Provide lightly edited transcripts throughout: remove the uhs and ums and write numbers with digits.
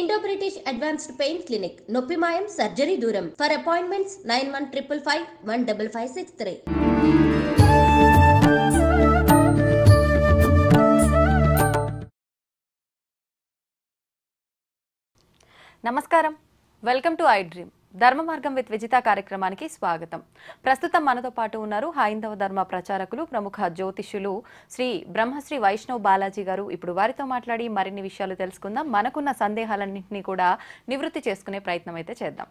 Indo British advanced pain clinic నొప్పి మాయం surgery దూరం ఫర్ అపాయింట్మెంట్స్ 9155515563. నమస్కారం, వెల్కమ్ టు ఐ డ్రీమ్ ధర్మ మార్గం విత్ విజిత కార్యక్రమానికి స్వాగతం. ప్రస్తుతం మనతో పాటు ఉన్నారు హైందవ ధర్మ ప్రచారకులు, ప్రముఖ జ్యోతిష్యులు శ్రీ బ్రహ్మశ్రీ వైష్ణవ్ బాలాజీ గారు. ఇప్పుడు వారితో మాట్లాడి మరిన్ని విషయాలు తెలుసుకుందాం. మనకున్న సందేహాలన్నింటినీ కూడా నివృత్తి చేసుకునే ప్రయత్నం అయితే చేద్దాం.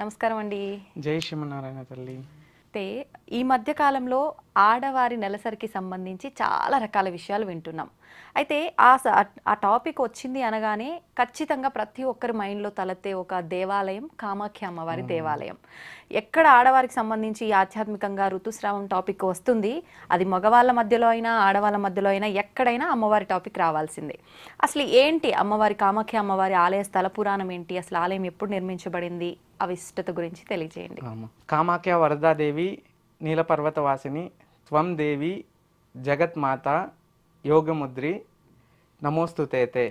నమస్కారం అండి. జై శ్రీమన్నారాయణ తల్లి. అయితే ఈ మధ్య కాలంలో ఆడవారి నెలసరికి సంబంధించి చాలా రకాల విషయాలు వింటున్నాం. అయితే ఆ టాపిక్ వచ్చింది అనగానే ఖచ్చితంగా ప్రతి ఒక్కరి మైండ్లో తలెత్తే ఒక దేవాలయం కామాఖ్య అమ్మవారి దేవాలయం. ఎక్కడ ఆడవారికి సంబంధించి ఆధ్యాత్మికంగా ఋతుస్రావం టాపిక్ వస్తుంది, అది మగవాళ్ళ మధ్యలో అయినా ఆడవాళ్ళ మధ్యలో అయినా ఎక్కడైనా అమ్మవారి టాపిక్ రావాల్సిందే. అసలు ఏంటి అమ్మవారి కామాఖ్య అమ్మవారి ఆలయ స్థల పురాణం ఏంటి, అసలు ఆలయం ఎప్పుడు నిర్మించబడింది, ఆ విశిష్టత గురించి తెలియజేయండి. కామాఖ్య వరదాదేవి నీలపర్వతవాసిని త్వం దేవి జగత్మాత యోగముద్రి నమోస్తుతే.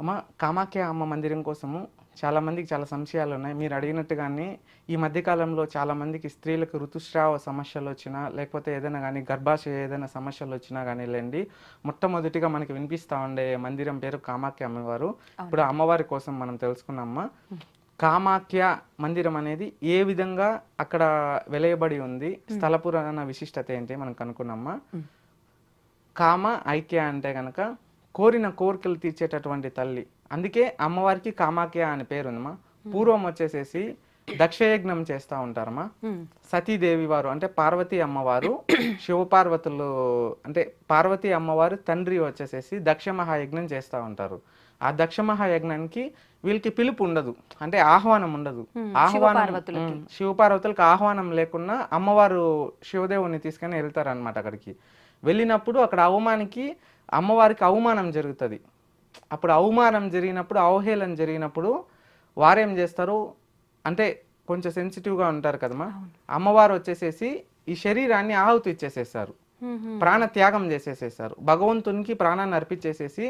అమ్మ, కామాఖ్య అమ్మ మందిరం కోసము చాలామందికి చాలా సంశయాలు ఉన్నాయి. మీరు అడిగినట్టుగానే ఈ మధ్యకాలంలో చాలామందికి స్త్రీలకు ఋతుస్రావ సమస్యలు వచ్చినా, లేకపోతే ఏదైనా కానీ గర్భాశయ ఏదైనా సమస్యలు వచ్చినా కానీ లేండి, మొట్టమొదటిగా మనకి వినిపిస్తూ ఉండే మందిరం పేరు కామాఖ్య అమ్మవారు. ఇప్పుడు అమ్మవారి కోసం మనం తెలుసుకున్నామా. కామాఖ్య మందిరం అనేది ఏ విధంగా అక్కడ వెలయబడి ఉంది, స్థల పురాణ విశిష్టత ఏంటి మనం కనుక్కున్నామా. కామ ఐక్య అంటే కనుక కోరిన కోరికలు తీర్చేటటువంటి తల్లి, అందుకే అమ్మవారికి కామాఖ్య అని పేరుందమ్మా. పూర్వం వచ్చేసేసి దక్షయజ్ఞం చేస్తూ ఉంటారమ్మా. సతీదేవి వారు అంటే పార్వతీ అమ్మవారు శివపార్వతులు అంటే పార్వతీ అమ్మవారు తండ్రి వచ్చేసేసి దక్ష మహాయజ్ఞం చేస్తూ ఉంటారు. ఆ దక్ష మహాయజ్ఞానికి వీళ్ళకి పిలుపు ఉండదు, అంటే ఆహ్వానం ఉండదు. శివపార్వతులకు ఆహ్వానం లేకున్నా అమ్మవారు శివదేవుని తీసుకొని వెళ్తారనమాట. అక్కడికి వెళ్ళినప్పుడు అక్కడ అమ్మవారికి అవమానం జరుగుతుంది. అప్పుడు అవమానం జరిగినప్పుడు, అవహేళన జరిగినప్పుడు వారేం చేస్తారు అంటే కొంచెం సెన్సిటివ్గా ఉంటారు కదమ్మా. అమ్మవారు వచ్చేసేసి ఈ శరీరాన్ని ఆహుతి ఇచ్చేసేసారు, ప్రాణ త్యాగం చేసేసేసారు. భగవంతునికి ప్రాణాన్ని అర్పించేసేసి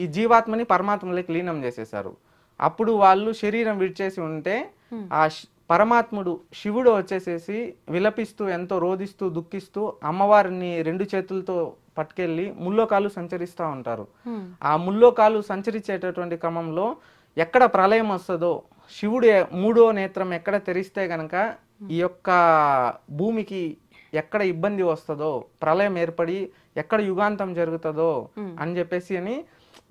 ఈ జీవాత్మని పరమాత్మలోకి లీనం చేసేసారు. అప్పుడు వాళ్ళు శరీరం విడిచేసి ఉంటే ఆ పరమాత్ముడు శివుడు వచ్చేసేసి విలపిస్తూ ఎంతో రోధిస్తూ దుఃఖిస్తూ అమ్మవారిని 2 చేతులతో పట్టుకెళ్ళి ముల్లోకాలు సంచరిస్తూ ఉంటారు. ఆ ముల్లోకాలు సంచరించేటటువంటి క్రమంలో ఎక్కడ ప్రళయం వస్తుందో, శివుడు 3వ నేత్రం ఎక్కడ తెరిస్తే గనక ఈ యొక్క భూమికి ఎక్కడ ఇబ్బంది వస్తుందో, ప్రళయం ఏర్పడి ఎక్కడ యుగాంతం జరుగుతుందో అని చెప్పేసి అని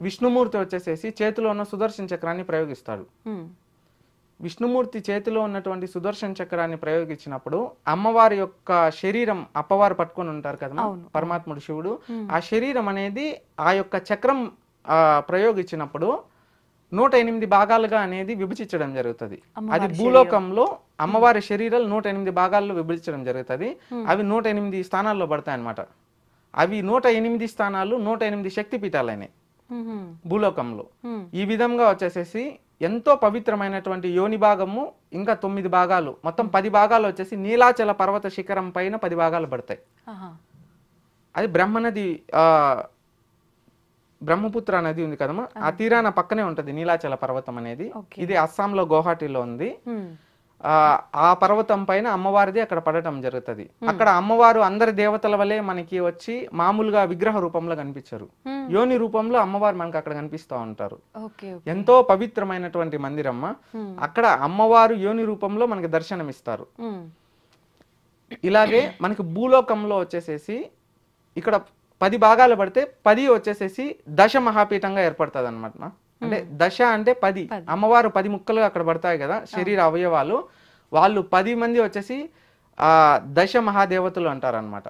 విష్ణుమూర్తి వచ్చేసేసి చేతిలో ఉన్న సుదర్శన చక్రాన్ని ప్రయోగిస్తాడు. విష్ణుమూర్తి చేతిలో ఉన్నటువంటి సుదర్శన చక్రాన్ని ప్రయోగించినప్పుడు అమ్మవారి యొక్క శరీరం అప్పవారు పట్టుకొని ఉంటారు కదా పరమాత్ముడు శివుడు, ఆ శరీరం అనేది ఆ యొక్క చక్రం ప్రయోగించినప్పుడు 108 భాగాలుగా అనేది విభజించడం జరుగుతుంది. అది భూలోకంలో అమ్మవారి శరీరాలు 108 భాగాల్లో విభజించడం జరుగుతుంది. అవి 108 స్థానాల్లో పడతాయి అన్నమాట. అవి 108 స్థానాలు 108 శక్తి పీఠాలైనాయి భూలోకంలో. ఈ విధంగా వచ్చేసేసి ఎంతో పవిత్రమైనటువంటి యోని భాగము ఇంకా 9 భాగాలు, మొత్తం 10 భాగాలు వచ్చేసి నీలాచల పర్వత శిఖరం పైన 10 భాగాలు పడతాయి. అది బ్రహ్మనది బ్రహ్మపుత్ర నది ఉంది కదమ్మా, ఆ తీరాన పక్కనే ఉంటది నీలాచల పర్వతం అనేది. ఇది అస్సాంలో గౌహాటీలో ఉంది. ఆ పర్వతం పైన అమ్మవారిది అక్కడ పడటం జరుగుతుంది. అక్కడ అమ్మవారు అందరి దేవతల వలె మనకి వచ్చి మామూలుగా విగ్రహ రూపంలో కనిపించరు, యోని రూపంలో అమ్మవారు మనకు అక్కడ కనిపిస్తూ ఉంటారు. ఎంతో పవిత్రమైనటువంటి మందిరమ్మ. అక్కడ అమ్మవారు యోని రూపంలో మనకి దర్శనమిస్తారు. ఇలాగే మనకి భూలోకంలో వచ్చేసేసి ఇక్కడ 10 భాగాలు పడితే 10 వచ్చేసేసి దశ మహాపీఠంగా ఏర్పడుతుంది అనమాట. అంటే దశ అంటే 10, అమ్మవారు 10 ముక్కలు అక్కడ పడతాయి కదా శరీర అవయవాలు. వాళ్ళు 10 మంది వచ్చేసి దశ మహాదేవతలు అంటారు అనమాట.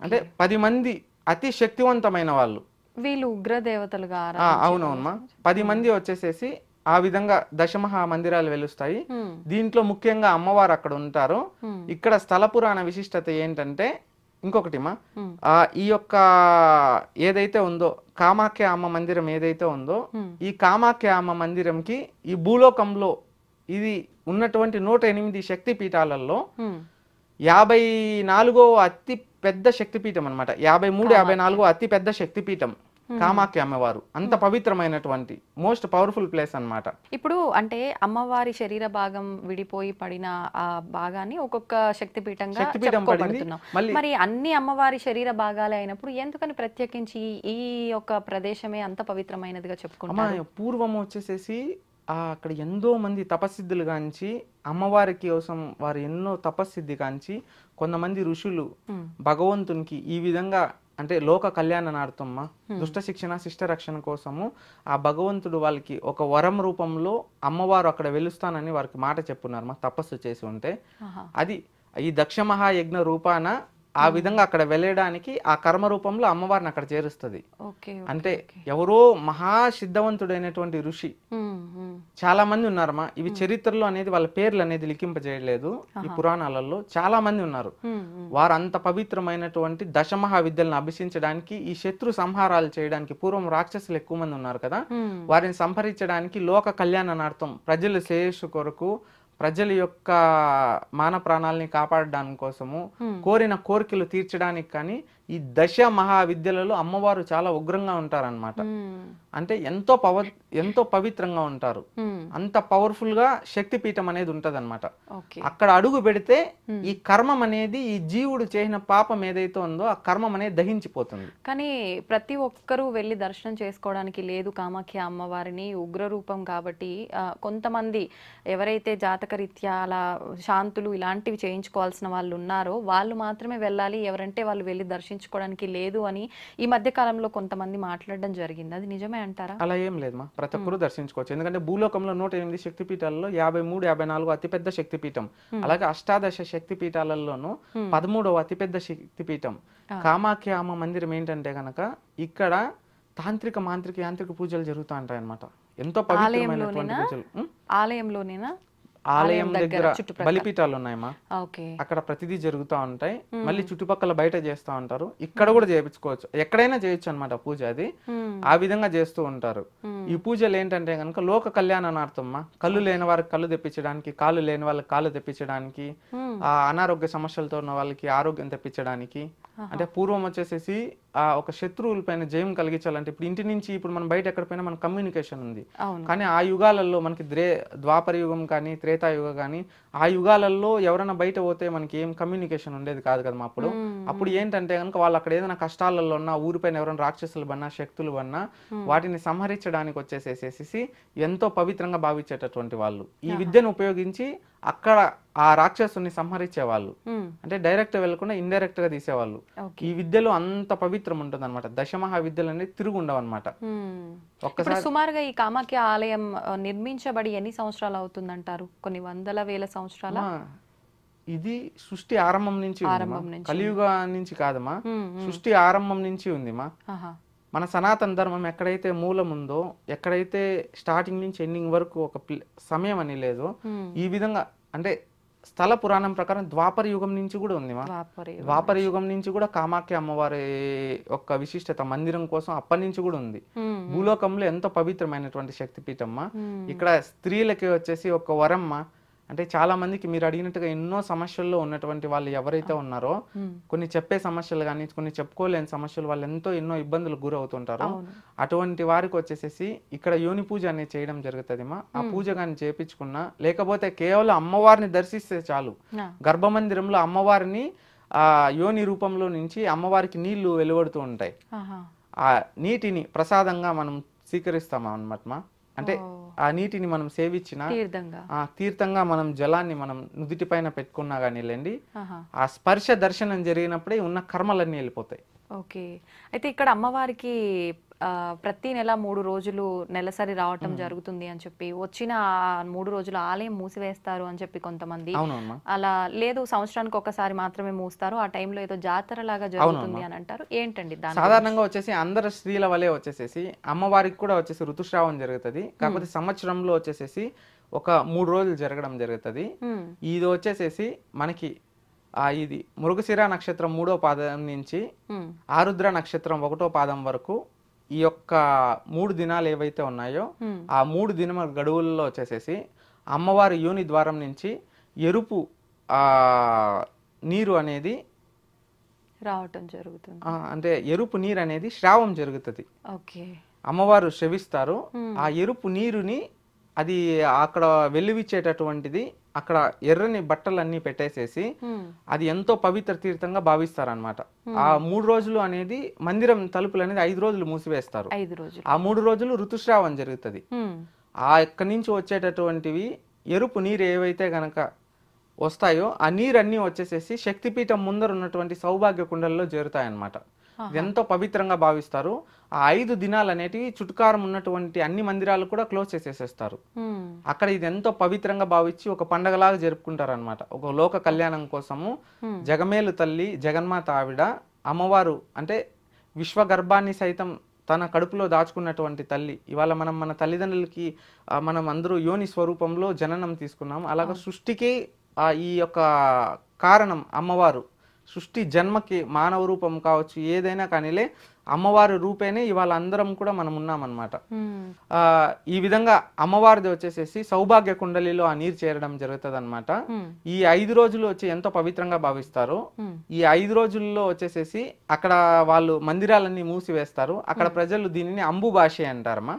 అంటే 10 మంది అతి శక్తివంతమైన వాళ్ళు, వీళ్ళు ఉగ్రదేవతలుగా. అవునవునమ్మా. 10 మంది వచ్చేసేసి ఆ విధంగా దశమహా మందిరాలు వెలుస్తాయి. దీంట్లో ముఖ్యంగా అమ్మవారు అక్కడ ఉంటారు. ఇక్కడ స్థల పురాణ విశిష్టత ఏంటంటే ఇంకొకటిమా, ఈ యొక్క ఏదైతే ఉందో కామాఖ్య అమ్మ మందిరం ఏదైతే ఉందో, ఈ కామాఖ్య అమ్మ మందిరంకి ఈ భూలోకంలో ఇది ఉన్నటువంటి 108 శక్తి పీఠాలలో 54వ అతి పెద్ద శక్తిపీఠం అనమాట. 53, 54 అతి పెద్ద శక్తిపీఠం. కామాఖ్య అమ్మవారు అంత పవిత్రమైనటువంటి మోస్ట్ పవర్ఫుల్ ప్లేస్ అన్నమాట. ఇప్పుడు అంటే అమ్మవారి శరీర భాగం విడిపోయి పడిన ఆ భాగాన్ని ఒక్కొక్క శక్తిపీఠంగా చెప్పుకోబడుతున్నాం. మరి అన్ని అమ్మవారి శరీర భాగాలే అయినప్పుడు ఎందుకని ప్రత్యేకించి ఈ యొక్క ప్రదేశమే అంత పవిత్రమైనదిగా చెప్పుకుంటారు? పూర్వం వచ్చేసేసి అక్కడ ఎంతో మంది తపస్సిద్ధులు కాంచి అమ్మవారి కోసం వారు ఎన్నో తపస్సిద్ధి కాంచి కొంతమంది ఋషులు భగవంతునికి ఈ విధంగా అంటే లోక కళ్యాణార్థమ్మా దుష్ట శిక్షణ శిష్ట రక్షణ కోసము ఆ భగవంతుడు వాళ్ళకి ఒక వరం రూపంలో అమ్మవారు అక్కడ వెలుస్తానని వారికి మాట చెప్పున్నారు మా తపస్సు చేసి ఉంటే అది ఈ దక్ష మహాయజ్ఞ రూపాన ఆ విధంగా అక్కడ వెళ్ళడానికి ఆ కర్మ రూపంలో అమ్మవారిని అక్కడ చేరుస్తుంది. అంటే ఎవరో మహాసిద్ధవంతుడైనటువంటి ఋషి చాలా మంది ఉన్నారమ్మా. ఇవి చరిత్రలో అనేది వాళ్ళ పేర్లు అనేది లిఖింపజేయలేదు. ఈ పురాణాలలో చాలా మంది ఉన్నారు. వారు అంత పవిత్రమైనటువంటి దశమహా విద్యలను అభ్యసించడానికి ఈ శత్రు సంహారాలు చేయడానికి పూర్వం రాక్షసులు ఎక్కువ మంది ఉన్నారు కదా, వారిని సంహరించడానికి లోక కళ్యాణార్థం ప్రజల శ్రేయస్సు కొరకు ప్రజల యొక్క మాన ప్రాణాలని కాపాడడానికి కోసము కోరిన కోరికలు తీర్చడానికి కానీ ఈ దశ మహావిద్యలలో అమ్మవారు చాలా ఉగ్రంగా ఉంటారన్నమాట. అంటే ఎంతో పవిత్రంగా ఉంటారు. అంత పవర్ఫుల్ గా శక్తిపీఠం అనేది ఉంటది అనమాట. అక్కడ అడుగు పెడితే ఈ కర్మం అనేది ఈ జీవుడు చేసిన పాపం ఏదైతే ఉందో ఆ కర్మం అనేది దహించిపోతుంది. కానీ ప్రతి ఒక్కరూ వెళ్ళి దర్శనం చేసుకోవడానికి లేదు కామాఖ్య అమ్మవారిని, ఉగ్ర రూపం కాబట్టి. కొంతమంది ఎవరైతే జాతకరీత్యా అలా శాంతులు ఇలాంటివి చేయించుకోవాల్సిన వాళ్ళు ఉన్నారో వాళ్ళు మాత్రమే వెళ్ళాలి, ఎవరంటే వాళ్ళు వెళ్ళి దర్శించుకోవడానికి లేదు అని ఈ మధ్య కాలంలో కొంతమంది మాట్లాడడం జరిగింది. అది నిజమే అంటారా? అలా ఏం లేదమ్మా, ప్రతి ఒక్కరూ దర్శించుకోవచ్చు. ఎందుకంటే భూలోకంలో 108 శక్తిపీఠాలలో 53, 54 అతిపెద్ద శక్తిపీఠం, అలాగే అష్టాదశ శక్తిపీఠాలలోనూ 13వ అతిపెద్ద శక్తిపీఠం కామాఖ్య అమ్మ మందిరం. ఏంటంటే గనక ఇక్కడ తాంత్రిక మాంత్రిక యాంత్రిక పూజలు జరుగుతూ ఉంటాయి అన్నమాట. ఎంతో పవిత్రమైనటువంటి పూజలు. ఆలయంలోనేనా? ఆలయం దగ్గర బలిపీఠాలు ఉన్నాయమ్మా, అక్కడ ప్రతిదీ జరుగుతూ ఉంటాయి. మళ్ళీ చుట్టుపక్కల బయట చేస్తూ ఉంటారు, ఇక్కడ కూడా చేయించుకోవచ్చు, ఎక్కడైనా చేయొచ్చు అనమాట పూజ. అది ఆ విధంగా చేస్తూ ఉంటారు. ఈ పూజలు ఏంటంటే కనుక లోక కళ్యాణార్థమ్మా, కళ్ళు లేని వారికి కళ్ళు తెప్పించడానికి, కాళ్ళు లేని వాళ్ళకి కాళ్ళు తెప్పించడానికి, ఆ అనారోగ్య సమస్యలతో ఉన్న వాళ్ళకి ఆరోగ్యం తెప్పించడానికి. అంటే పూర్వం వచ్చేసేసి ఒక శత్రువుల పైన జయం కలిగించాలంటే ఇప్పుడు ఇంటి నుంచి ఇప్పుడు మనం బయట ఎక్కడిపోయినా మన కమ్యూనికేషన్ ఉంది. కానీ ఆ యుగాలలో మనకి ద్వాపర యుగం కానీ త్రేతాయుగం కానీ ఆ యుగాలలో ఎవరైనా బయట పోతే మనకి ఏం కమ్యూనికేషన్ ఉండేది కాదు కదా. అప్పుడు ఏంటంటే కనుక వాళ్ళు అక్కడ ఏదైనా కష్టాలలో ఉన్న ఊరిపైన ఎవరైనా రాక్షసులు బన్నా శక్తులు బన్నా వాటిని సంహరించడానికి వచ్చేసేసేసి ఎంతో పవిత్రంగా భావించేటటువంటి వాళ్ళు ఈ విద్యను ఉపయోగించి అక్కడ ఆ రాక్షసుని సంహరించేవాళ్ళు. అంటే డైరెక్ట్ వెళ్లకుండా ఇండైరెక్ట్ గా తీసేవాళ్ళు. ఈ విద్యలో అంత పవిత్రం ఉంటుంది అనమాట. దశమహా విద్యలు అనేది తిరుగు ఉండవు అనమాట. ఒక్కసారి సుమారుగా ఈ కామాఖ్య ఆలయం నిర్మించబడి ఎన్ని సంవత్సరాలు అవుతుందంటారు? కొన్ని వందల వేల సంవత్సరాల? ఇది సృష్టి ఆరంభం నుంచి, కలియుగ నుంచి కాదమ్మా, సృష్టి ఆరంభం నుంచి ఉంది మా. మన సనాతన ధర్మం ఎక్కడైతే మూలం ఉందో, ఎక్కడైతే స్టార్టింగ్ నుంచి ఎండింగ్ వరకు ఒక సమయం అని లేదో, ఈ విధంగా అంటే స్థల పురాణం ప్రకారం ద్వాపర యుగం నుంచి కూడా ఉంది మా. ద్వాపర యుగం నుంచి కూడా కామాఖ్య అమ్మవారి యొక్క విశిష్టత మందిరం కోసం అప్పటి నుంచి కూడా ఉంది. భూలోకంలో ఎంతో పవిత్రమైనటువంటి శక్తిపీఠమ్మా. ఇక్కడ స్త్రీలకి వచ్చేసి ఒక వరమ్మ. అంటే చాలా మందికి మీరు అడిగినట్టుగా ఎన్నో సమస్యల్లో ఉన్నటువంటి వాళ్ళు ఎవరైతే ఉన్నారో, కొన్ని చెప్పే సమస్యలు కానీ కొన్ని చెప్పుకోలేని సమస్యలు, వాళ్ళు ఎన్నో ఇబ్బందులకు గురవుతుంటారు. అటువంటి వారికి వచ్చేసేసి ఇక్కడ యోని పూజ అనేది చేయడం జరుగుతుంది మా. ఆ పూజ కానీ చేపించుకున్నా, లేకపోతే కేవలం అమ్మవారిని దర్శిస్తే చాలు. గర్భమందిరంలో అమ్మవారిని ఆ యోని రూపంలో నుంచి అమ్మవారికి నీళ్లు వెలువడుతూ ఉంటాయి. ఆ నీటిని ప్రసాదంగా మనం స్వీకరిస్తాం అన్నమాట మా. అంటే ఆ నీటిని మనం సేవించిన తీర్థంగా మనం జలాన్ని మనం నుదుటి పైన పెట్టుకున్నా కానీ లేండి, ఆ స్పర్శ దర్శనం జరిగినప్పుడే ఉన్న కర్మలన్నీ వెళ్ళిపోతాయి. ఓకే. అయితే ఇక్కడ అమ్మవారికి ప్రతి నెల 3 రోజులు నెలసరి రావటం జరుగుతుంది అని చెప్పి, వచ్చిన 3 రోజులు ఆలయం మూసివేస్తారు అని చెప్పి కొంతమంది, అలా లేదు సంవత్సరానికి ఒకసారి మాత్రమే మూస్తారు, ఆ టైంలో ఏదో జాతర లాగా జరుగుతుంది అని అంటారు. ఏంటండి దాని? సాధారణంగా వచ్చేసి అందరు స్త్రీల వలె వచ్చేసేసి అమ్మవారికి కూడా వచ్చేసి ఋతుస్రావం జరుగుతుంది. కాకపోతే సంవత్సరంలో వచ్చేసేసి ఒక 3 రోజులు జరగడం జరుగుతుంది. ఇది వచ్చేసేసి మనకి ఇది మృగశిర నక్షత్రం 3వ పాదం నుంచి ఆరుద్ర నక్షత్రం 1వ పాదం వరకు ఈ యొక్క 3 దినాలు ఏవైతే ఉన్నాయో ఆ 3 దినముల గడువుల్లో వచ్చేసేసి అమ్మవారి యోని ద్వారం నుంచి ఎరుపు నీరు అనేది రావటం జరుగుతుంది. అంటే ఎరుపు నీరు అనేది శ్రావం జరుగుతుంది. ఓకే. అమ్మవారు శ్రవిస్తారు. ఆ ఎరుపు నీరుని అది అక్కడ వెలువిచ్చేటటువంటిది అక్కడ ఎర్రని బట్టలన్నీ పెట్టేసేసి అది ఎంతో పవిత్ర తీర్థంగా భావిస్తారనమాట. ఆ 3 రోజులు అనేది మందిరం తలుపులు అనేది 5 రోజులు మూసివేస్తారు. 5 రోజులు. ఆ 3 రోజులు ఋతుస్రావం జరుగుతుంది. ఆ ఎక్కడి నుంచి వచ్చేటటువంటివి ఎరుపు నీరు ఏవైతే గనక వస్తాయో ఆ నీరన్నీ వచ్చేసేసి శక్తిపీఠం ముందర ఉన్నటువంటి సౌభాగ్య కుండల్లో చేరుతాయన్నమాట. ఇది ఎంతో పవిత్రంగా భావిస్తారు. ఆ 5 దినాలు అనేటివి చుట్టుకారం ఉన్నటువంటి అన్ని మందిరాలు కూడా క్లోజ్ చేసేసేస్తారు. అక్కడ ఇది ఎంతో పవిత్రంగా భావించి ఒక పండగలాగా జరుపుకుంటారు అనమాట. ఒక లోక కళ్యాణం కోసము జగమేలు తల్లి జగన్మాత ఆవిడ అమ్మవారు అంటే విశ్వగర్భాన్ని సైతం తన కడుపులో దాచుకున్నటువంటి తల్లి. ఇవాళ మనం మన తల్లిదండ్రులకి మనం అందరూ యోని స్వరూపంలో జననం తీసుకున్నాం. అలాగే సృష్టికి ఈ యొక్క కారణం అమ్మవారు. సృష్టి జన్మకి మానవ రూపం కావచ్చు ఏదైనా కానీలే అమ్మవారి రూపేనే ఇవాళ అందరం కూడా మనం ఉన్నామన్నమాట. ఈ విధంగా అమ్మవారిది వచ్చేసేసి సౌభాగ్య కుండలిలో ఆ నీరు చేరడం జరుగుతుంది అనమాట. ఈ 5 రోజులు వచ్చి ఎంతో పవిత్రంగా భావిస్తారు. ఈ 5 రోజుల్లో వచ్చేసేసి అక్కడ వాళ్ళు మందిరాలన్నీ మూసివేస్తారు. అక్కడ ప్రజలు దీనిని అంబుబాషి అంటారమ్మా.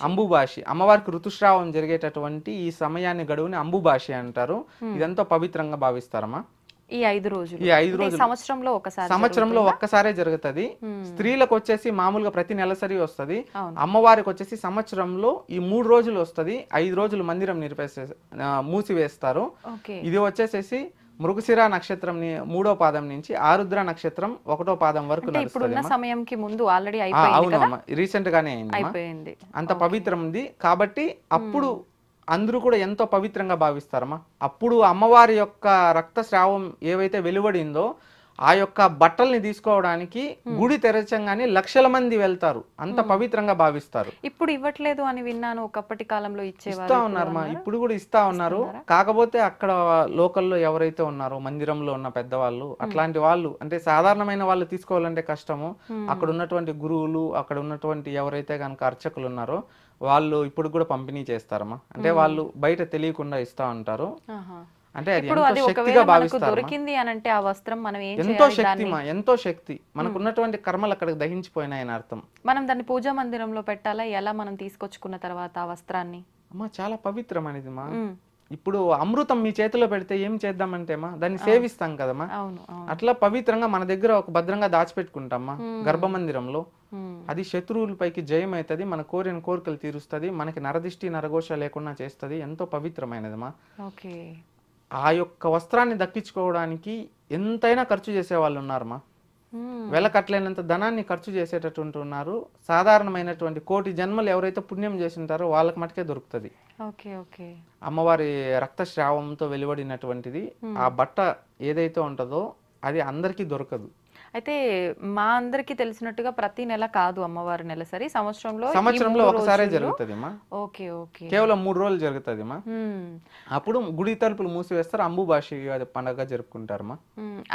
అంబుబాషి అమ్మవారికి ఋతుస్రావం జరిగేటటువంటి ఈ సమయాన్ని గడువుని అంబుబాషి అంటారు. ఇదంతా పవిత్రంగా భావిస్తారమ్మా. ఈ 5 రోజులు సంవత్సరంలో ఒక్కసారే జరుగుతుంది. స్త్రీలకు వచ్చేసి మామూలుగా ప్రతి నెలసరి వస్తుంది. అమ్మవారికి వచ్చేసి సంవత్సరంలో ఈ 3 రోజులు వస్తుంది. 5 రోజులు మందిరం మూసివేస్తారు. ఇది వచ్చేసేసి మృగశిర నక్షత్రం 3వ పాదం నుంచి ఆరుద్ర నక్షత్రం 1వ పాదం వరకు సమయంకి ముందు ఆల్రెడీ అవునమ్మా, రీసెంట్ గానే అయింది. అంత పవిత్రం ఉంది కాబట్టి అప్పుడు అందరూ కూడా ఎంతో పవిత్రంగా భావిస్తారమ్మా. అప్పుడు అమ్మవారి యొక్క రక్తస్రావం ఏవైతే వెలువడిందో ఆ యొక్క బట్టల్ని తీసుకోవడానికి గుడి తెరచంగానే లక్షల మంది వెళ్తారు. అంత పవిత్రంగా భావిస్తారు. ఇప్పుడు ఇవ్వట్లేదు అని విన్నాను. ఒకప్పటి కాలంలో ఇస్తా ఉన్నారమ్మా, ఇప్పుడు కూడా ఇస్తా ఉన్నారు. కాకపోతే అక్కడ లోకల్లో ఎవరైతే ఉన్నారో మందిరంలో ఉన్న పెద్దవాళ్ళు అట్లాంటి వాళ్ళు అంటే సాధారణమైన వాళ్ళు తీసుకోవాలంటే కష్టము. అక్కడ ఉన్నటువంటి గురువులు అక్కడ ఉన్నటువంటి ఎవరైతే కనుక అర్చకులు ఉన్నారో వాళ్ళు ఇప్పుడు కూడా పంపిణీ చేస్తారమ్మా. అంటే వాళ్ళు బయట తెలియకుండా ఇస్తా ఉంటారు. అంటే అది ఎంతో శక్తిగా భావిస్తారు. దొరికింది అని అంటే ఆ వస్త్రం మనం ఏం చేయాలి? ఎంతో శక్తి ఎంతో శక్తి మనకున్నటువంటి కర్మలు అక్కడికి దహించిపోయినాయని అర్థం. మనం దాన్ని పూజా మందిరంలో పెట్టాలా? ఎలా మనం తీసుకొచ్చుకున్న తర్వాత ఆ వస్త్రాన్ని? అమ్మా చాలా పవిత్రమైనది మా. ఇప్పుడు అమృతం మీ చేతిలో పెడితే ఏం చేద్దామంటే మా దాన్ని సేవిస్తాం కదమ్మా. అట్లా పవిత్రంగా మన దగ్గర ఒక భద్రంగా దాచిపెట్టుకుంటామా గర్భమందిరంలో. అది శత్రువులపైకి జయం అవుతుంది. మన కోరిన కోరికలు తీరుస్తుంది. మనకి నరదిష్టి నరఘోష లేకుండా చేస్తుంది. ఎంతో పవిత్రమైనదమ్మా. ఆ యొక్క వస్త్రాన్ని దక్కించుకోవడానికి ఎంతైనా ఖర్చు చేసే వాళ్ళు ఉన్నారమ్మా. వెలకట్లేనంత ధనాన్ని ఖర్చు చేసేటటువంటి ఉన్నారు. సాధారణమైనటువంటి 1,000,000 జన్మలు ఎవరైతే పుణ్యం చేసి ఉంటారో వాళ్ళకి మటుకే దొరుకుతుంది. అమ్మవారి రక్తస్రావంతో వెలువడినటువంటిది ఆ బట్ట ఏదైతే ఉంటుందో అది అందరికీ దొరకదు. అయితే మా అందరికి తెలిసినట్టుగా ప్రతి నెల కాదు అమ్మవారి నెలసరి, సంవత్సరంలో ఒకసారి జరుగుతుంది. కేవలం 3 రోజులు జరుగుతుంది. అప్పుడు గుడి తలుపులు మూసివేస్తారు. అంబుబాషి పండుగ జరుపుకుంటారు.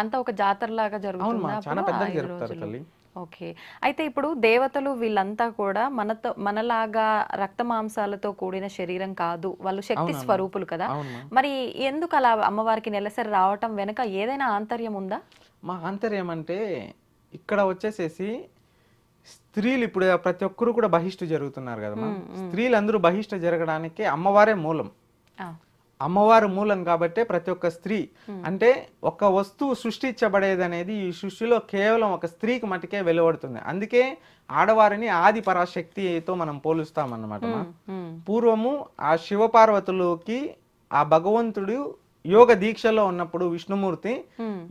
అంతా ఒక జాతర లాగా జరుగుతుంది. చాలా పెద్దగా జరుపుతారు తల్లి. ఓకే. అయితే ఇప్పుడు దేవతలు వీళ్ళంతా కూడా మనలాగా రక్త మాంసాలతో కూడిన శరీరం కాదు, వాళ్ళు శక్తి స్వరూపులు కదా. మరి ఎందుకు అలా అమ్మవారికి నెలసరి రావటం వెనుక ఏదైనా ఆంతర్యం ఉందా? మా ఆంతర్యం అంటే ఇక్కడ వచ్చేసేసి స్త్రీలు ఇప్పుడు ప్రతి ఒక్కరు కూడా బహిష్టు జరుగుతున్నారు కదమ్మా. స్త్రీలు అందరూ బహిష్టు జరగడానికి అమ్మవారే మూలం. అమ్మవారు మూలం కాబట్టే ప్రతి ఒక్క స్త్రీ అంటే ఒక వస్తువు సృష్టించబడేది అనేది ఈ సృష్టిలో కేవలం ఒక స్త్రీకి మటుకే వెలువడుతుంది. అందుకే ఆడవారిని ఆది పరాశక్తితో మనం పోలుస్తామన్నమాట. పూర్వము ఆ శివపార్వతులకి ఆ భగవంతుడు యోగ దీక్షలో ఉన్నప్పుడు విష్ణుమూర్తి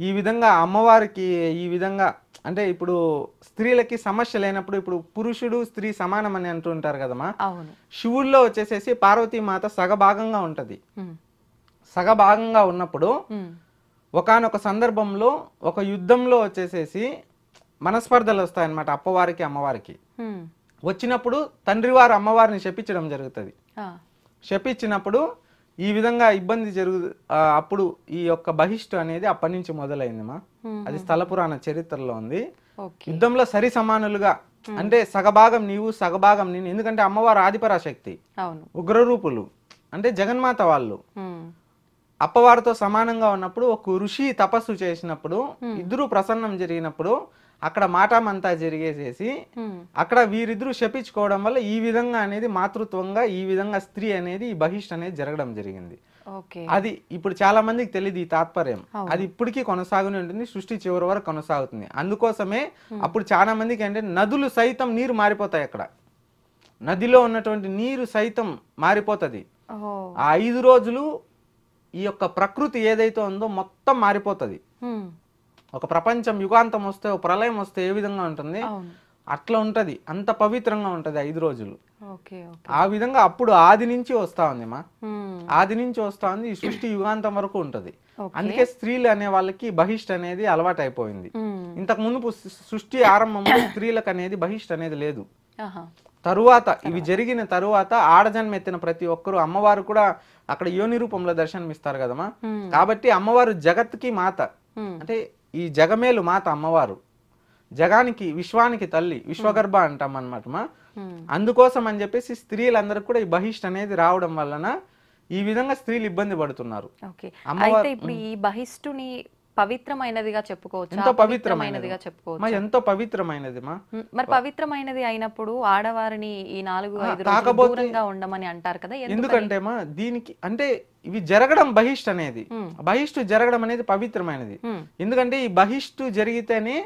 ఈ విధంగా అమ్మవారికి ఈ విధంగా అంటే ఇప్పుడు స్త్రీలకి సమస్య లేనప్పుడు ఇప్పుడు పురుషుడు స్త్రీ సమానం అని అంటుంటారు కదమ్మా. శివుల్లో వచ్చేసేసి పార్వతీమాత సగభాగంగా ఉంటది. సగభాగంగా ఉన్నప్పుడు ఒకానొక సందర్భంలో ఒక యుద్ధంలో వచ్చేసేసి మనస్పర్ధలు వస్తాయన్నమాట అప్పవారికి అమ్మవారికి. వచ్చినప్పుడు తండ్రి వారు అమ్మవారిని శపించడం జరుగుతుంది. శపించినప్పుడు ఈ విధంగా ఇబ్బంది అప్పుడు ఈ యొక్క బహిష్టు అనేది అప్పటి నుంచి మొదలైందిమా. అది స్థల పురాణ చరిత్రలో ఉంది. యుద్ధంలో సరి సమానులుగా అంటే సగభాగం నీవు సగభాగం నేను. ఎందుకంటే అమ్మవారు ఆదిపరాశక్తి, ఉగ్రరూపులు అంటే జగన్మాత వాళ్ళు. అప్పవారితో సమానంగా ఉన్నప్పుడు ఒక ఋషి తపస్సు చేసినప్పుడు ఇద్దరు ప్రసన్నం జరిగినప్పుడు అక్కడ మాటామంతా జరిగేసేసి అక్కడ వీరిద్దరూ శపించుకోవడం వల్ల ఈ విధంగా అనేది మాతృత్వంగా ఈ విధంగా స్త్రీ అనేది ఈ బహిష్ట్ అనేది జరగడం జరిగింది. అది ఇప్పుడు చాలా మందికి తెలియదు ఈ తాత్పర్యం. అది ఇప్పటికీ కొనసాగునే ఉంటుంది, సృష్టి చివరి వరకు కొనసాగుతుంది. అందుకోసమే అప్పుడు చాలా మందికి అంటే నదులు సైతం నీరు మారిపోతాయి. అక్కడ నదిలో ఉన్నటువంటి నీరు సైతం మారిపోతుంది. ఆ 5 రోజులు ఈ యొక్క ప్రకృతి ఏదైతే ఉందో మొత్తం మారిపోతుంది. ఒక ప్రపంచం యుగాంతం వస్తే ఒక ప్రళయం వస్తే ఏ విధంగా ఉంటుంది అట్లా ఉంటది. అంత పవిత్రంగా ఉంటది 5 రోజులు. ఆ విధంగా అప్పుడు ఆది నుంచి వస్తా ఉంది ఆది నుంచి వస్తా ఉంది. ఈ సృష్టి యుగాంతం వరకు ఉంటది. అందుకే స్త్రీలు అనే వాళ్ళకి బహిష్ట్ అనేది అలవాటు అయిపోయింది. ఇంతకు ముందు సృష్టి ఆరంభంలో స్త్రీలకు అనేది బహిష్ట్ అనేది లేదు. తరువాత ఇవి జరిగిన తరువాత ఆడజన్మ ఎత్తిన ప్రతి ఒక్కరు అమ్మవారు కూడా అక్కడ యోని రూపంలో దర్శనమిస్తారు కదమ్మా. కాబట్టి అమ్మవారు జగత్కి మాత, అంటే ఈ జగమేలు మాత అమ్మవారు, జగానికి విశ్వానికి తల్లి, విశ్వగర్భ అంటాం అన్నమాట మా. అందుకోసం అని చెప్పేసి స్త్రీలందరూ కూడా ఈ బహిష్ట్ అనేది రావడం వలన ఈ విధంగా స్త్రీలు ఇబ్బంది పడుతున్నారు. అయితే ఇప్పుడు ఈ బహిష్టుని పవిత్రమైనదిగా చెప్పుకోవచ్చు, ఎంతో పవిత్రమైనదిగా చెప్పుకోవచ్చు, ఎంతో పవిత్రమైనది మా. మరి పవిత్రమైనది అయినప్పుడు ఆడవారిని ఈ 4-5 రోజులు దూరంగా ఉండమని అంటారు కదా, ఎందుకంటే మా దీనికి అంటే ఇవి జరగడం బహిష్ట్ అనేది, బహిష్టు జరగడం అనేది పవిత్రమైనది. ఎందుకంటే ఈ బహిష్టు జరిగితేనే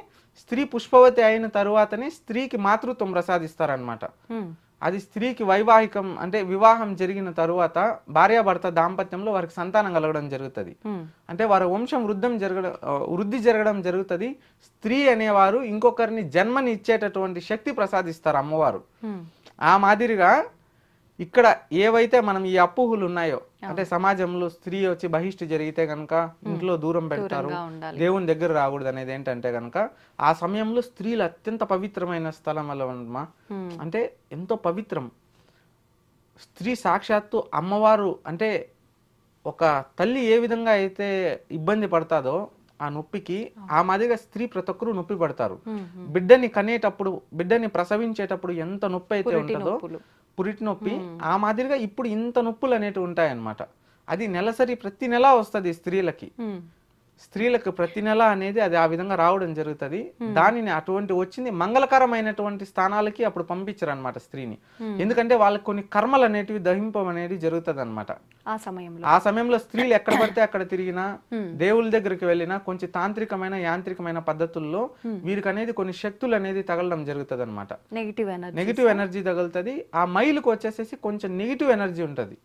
స్త్రీ పుష్పవతి అయిన తరువాతనే స్త్రీకి మాతృత్వం ప్రసాదిస్తారనమాట. అది స్త్రీకి వైవాహికం అంటే వివాహం జరిగిన తరువాత భార్యాభర్త దాంపత్యంలో వారికి సంతానం కలగడం జరుగుతుంది. అంటే వారి వంశం వృద్ధి జరగడం జరుగుతుంది. స్త్రీ అనేవారు ఇంకొకరిని జన్మని ఇచ్చేటటువంటి శక్తి ప్రసాదిస్తారు అమ్మవారు. ఆ మాదిరిగా ఇక్కడ ఏవైతే మనం ఈ అపోహలు ఉన్నాయో అంటే సమాజంలో స్త్రీ వచ్చి బహిష్టు జరిగితే గనక ఇంట్లో దూరం పెడతారు, దేవుని దగ్గర రాకూడదు అనేది ఏంటంటే గనక ఆ సమయంలో స్త్రీలు అత్యంత పవిత్రమైన స్థలం వల్ల ఉండమా. అంటే ఎంతో పవిత్రం. స్త్రీ సాక్షాత్తు అమ్మవారు. అంటే ఒక తల్లి ఏ విధంగా అయితే ఇబ్బంది పడతాదో ఆ నొప్పికి, ఆ మాదిరిగా స్త్రీ ప్రతి ఒక్కరూ నొప్పి పడతారు. బిడ్డని కనేటప్పుడు, బిడ్డని ప్రసవించేటప్పుడు ఎంత నొప్పి అయితే ఉంటుందో, పురిటి నొప్పి, ఆ మాదిరిగా ఇప్పుడు ఇంత నొప్పులు అనేటివి ఉంటాయన్నమాట. అది నెలసరి ప్రతి నెల వస్తుంది స్త్రీలకు ప్రతి నెల అనేది అది ఆ విధంగా రావడం జరుగుతుంది. దానిని అటువంటి వచ్చింది మంగళకరమైనటువంటి స్థానాలకి అప్పుడు పంపించరు అనమాట స్త్రీని. ఎందుకంటే వాళ్ళకి కొన్ని కర్మలు అనేటివి దహింపం అనేది జరుగుతుంది అనమాట. ఆ సమయంలో స్త్రీలు ఎక్కడ పడితే అక్కడ తిరిగినా, దేవుళ్ళ దగ్గరికి వెళ్ళినా కొంచెం తాంత్రికమైన యాంత్రికమైన పద్ధతుల్లో వీరికి అనేది కొన్ని శక్తులు అనేది తగలడం జరుగుతుంది అనమాట. నెగిటివ్ ఎనర్జీ తగులుతుంది. ఆ మైలుకు వచ్చేసేసి కొంచెం నెగిటివ్ ఎనర్జీ ఉంటది.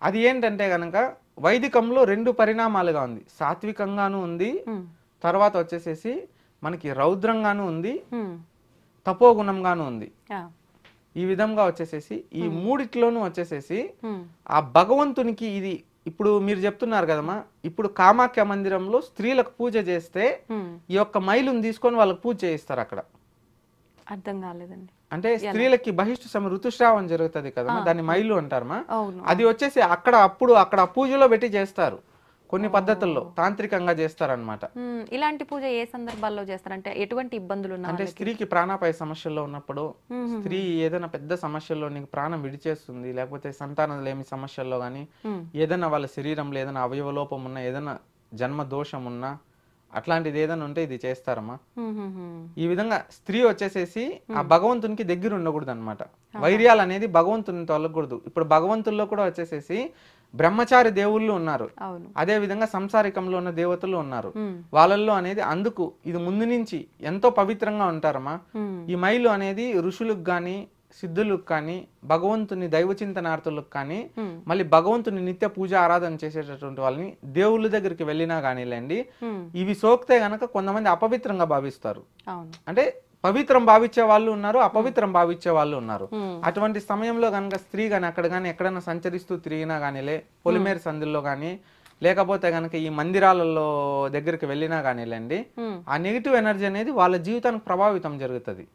అది ఏంటంటే గనక వైదికంలో 2 పరిణామాలుగా ఉంది. సాత్వికంగాను ఉంది, తర్వాత వచ్చేసేసి మనకి రౌద్రంగాను ఉంది, తపోగుణంగాను ఉంది. ఈ విధంగా వచ్చేసేసి ఈ మూడిట్లోనూ వచ్చేసేసి ఆ భగవంతునికి ఇది ఇప్పుడు మీరు చెప్తున్నారు కదమ్మా, ఇప్పుడు కామాఖ్య మందిరంలో స్త్రీలకు పూజ చేస్తే ఈ యొక్క మైలుని తీసుకొని వాళ్ళకి పూజ చేయిస్తారు. అక్కడ అర్థం కాలేదండి. అంటే స్త్రీలకి బహిష్టు ఋతుస్రావం జరుగుతుంది కదా, దాన్ని మైలు అంటారమా. అది వచ్చేసి అక్కడ పూజలో పెట్టి చేస్తారు. కొన్ని పద్ధతుల్లో తాంత్రికంగా చేస్తారనమాట. ఇలాంటి పూజ ఏ సందర్భాల్లో చేస్తారంటే ఎటువంటి ఇబ్బందులు అంటే స్త్రీకి ప్రాణాపాయ సమస్యల్లో ఉన్నప్పుడు, స్త్రీ ఏదైనా పెద్ద సమస్యల్లో నీకు ప్రాణం విడిచేస్తుంది, లేకపోతే సంతానం లేని సమస్యల్లో గానీ, ఏదైనా వాళ్ళ శరీరంలో ఏదైనా అవయవ లోపం ఉన్నా, ఏదైనా జన్మ దోషం ఉన్నా, అట్లాంటిది ఏదైనా ఉంటే ఇది చేస్తారమ్మా. ఈ విధంగా స్త్రీ వచ్చేసేసి ఆ భగవంతునికి దగ్గర ఉండకూడదు అనమాట. వైర్యాలు అనేది భగవంతుని తొలగకూడదు. ఇప్పుడు భగవంతుల్లో కూడా వచ్చేసేసి బ్రహ్మచారి దేవుళ్ళు ఉన్నారు, అదే విధంగా సంసారికంలో ఉన్న దేవతలు ఉన్నారు. వాళ్ళల్లో అనేది అందుకు ఇది ముందు నుంచి ఎంతో పవిత్రంగా ఉంటారమ్మా. ఈ మైలు అనేది ఋషులకు గాని, సిద్ధులకు కానీ, భగవంతుని దైవ చింతనార్థులకు కానీ, మళ్ళీ భగవంతుని నిత్య పూజ ఆరాధన చేసేటటువంటి వాళ్ళని దేవుళ్ళ దగ్గరికి వెళ్ళినా కానీలేండి, ఇవి సోకితే గనక కొంతమంది అపవిత్రంగా భావిస్తారు. అంటే పవిత్రం భావించే వాళ్ళు ఉన్నారు, అపవిత్రం భావించే వాళ్ళు ఉన్నారు. అటువంటి సమయంలో కనుక స్త్రీ గాని అక్కడ కానీ ఎక్కడైనా సంచరిస్తూ తిరిగినా కానీలే, పొలిమేర సందుల్లో కానీ, లేకపోతే గనక ఈ మందిరాలలో దగ్గరికి వెళ్ళినా కానీలేండి, ఆ నెగిటివ్ ఎనర్జీ అనేది వాళ్ళ జీవితానికి ప్రభావితం జరుగుతుంది.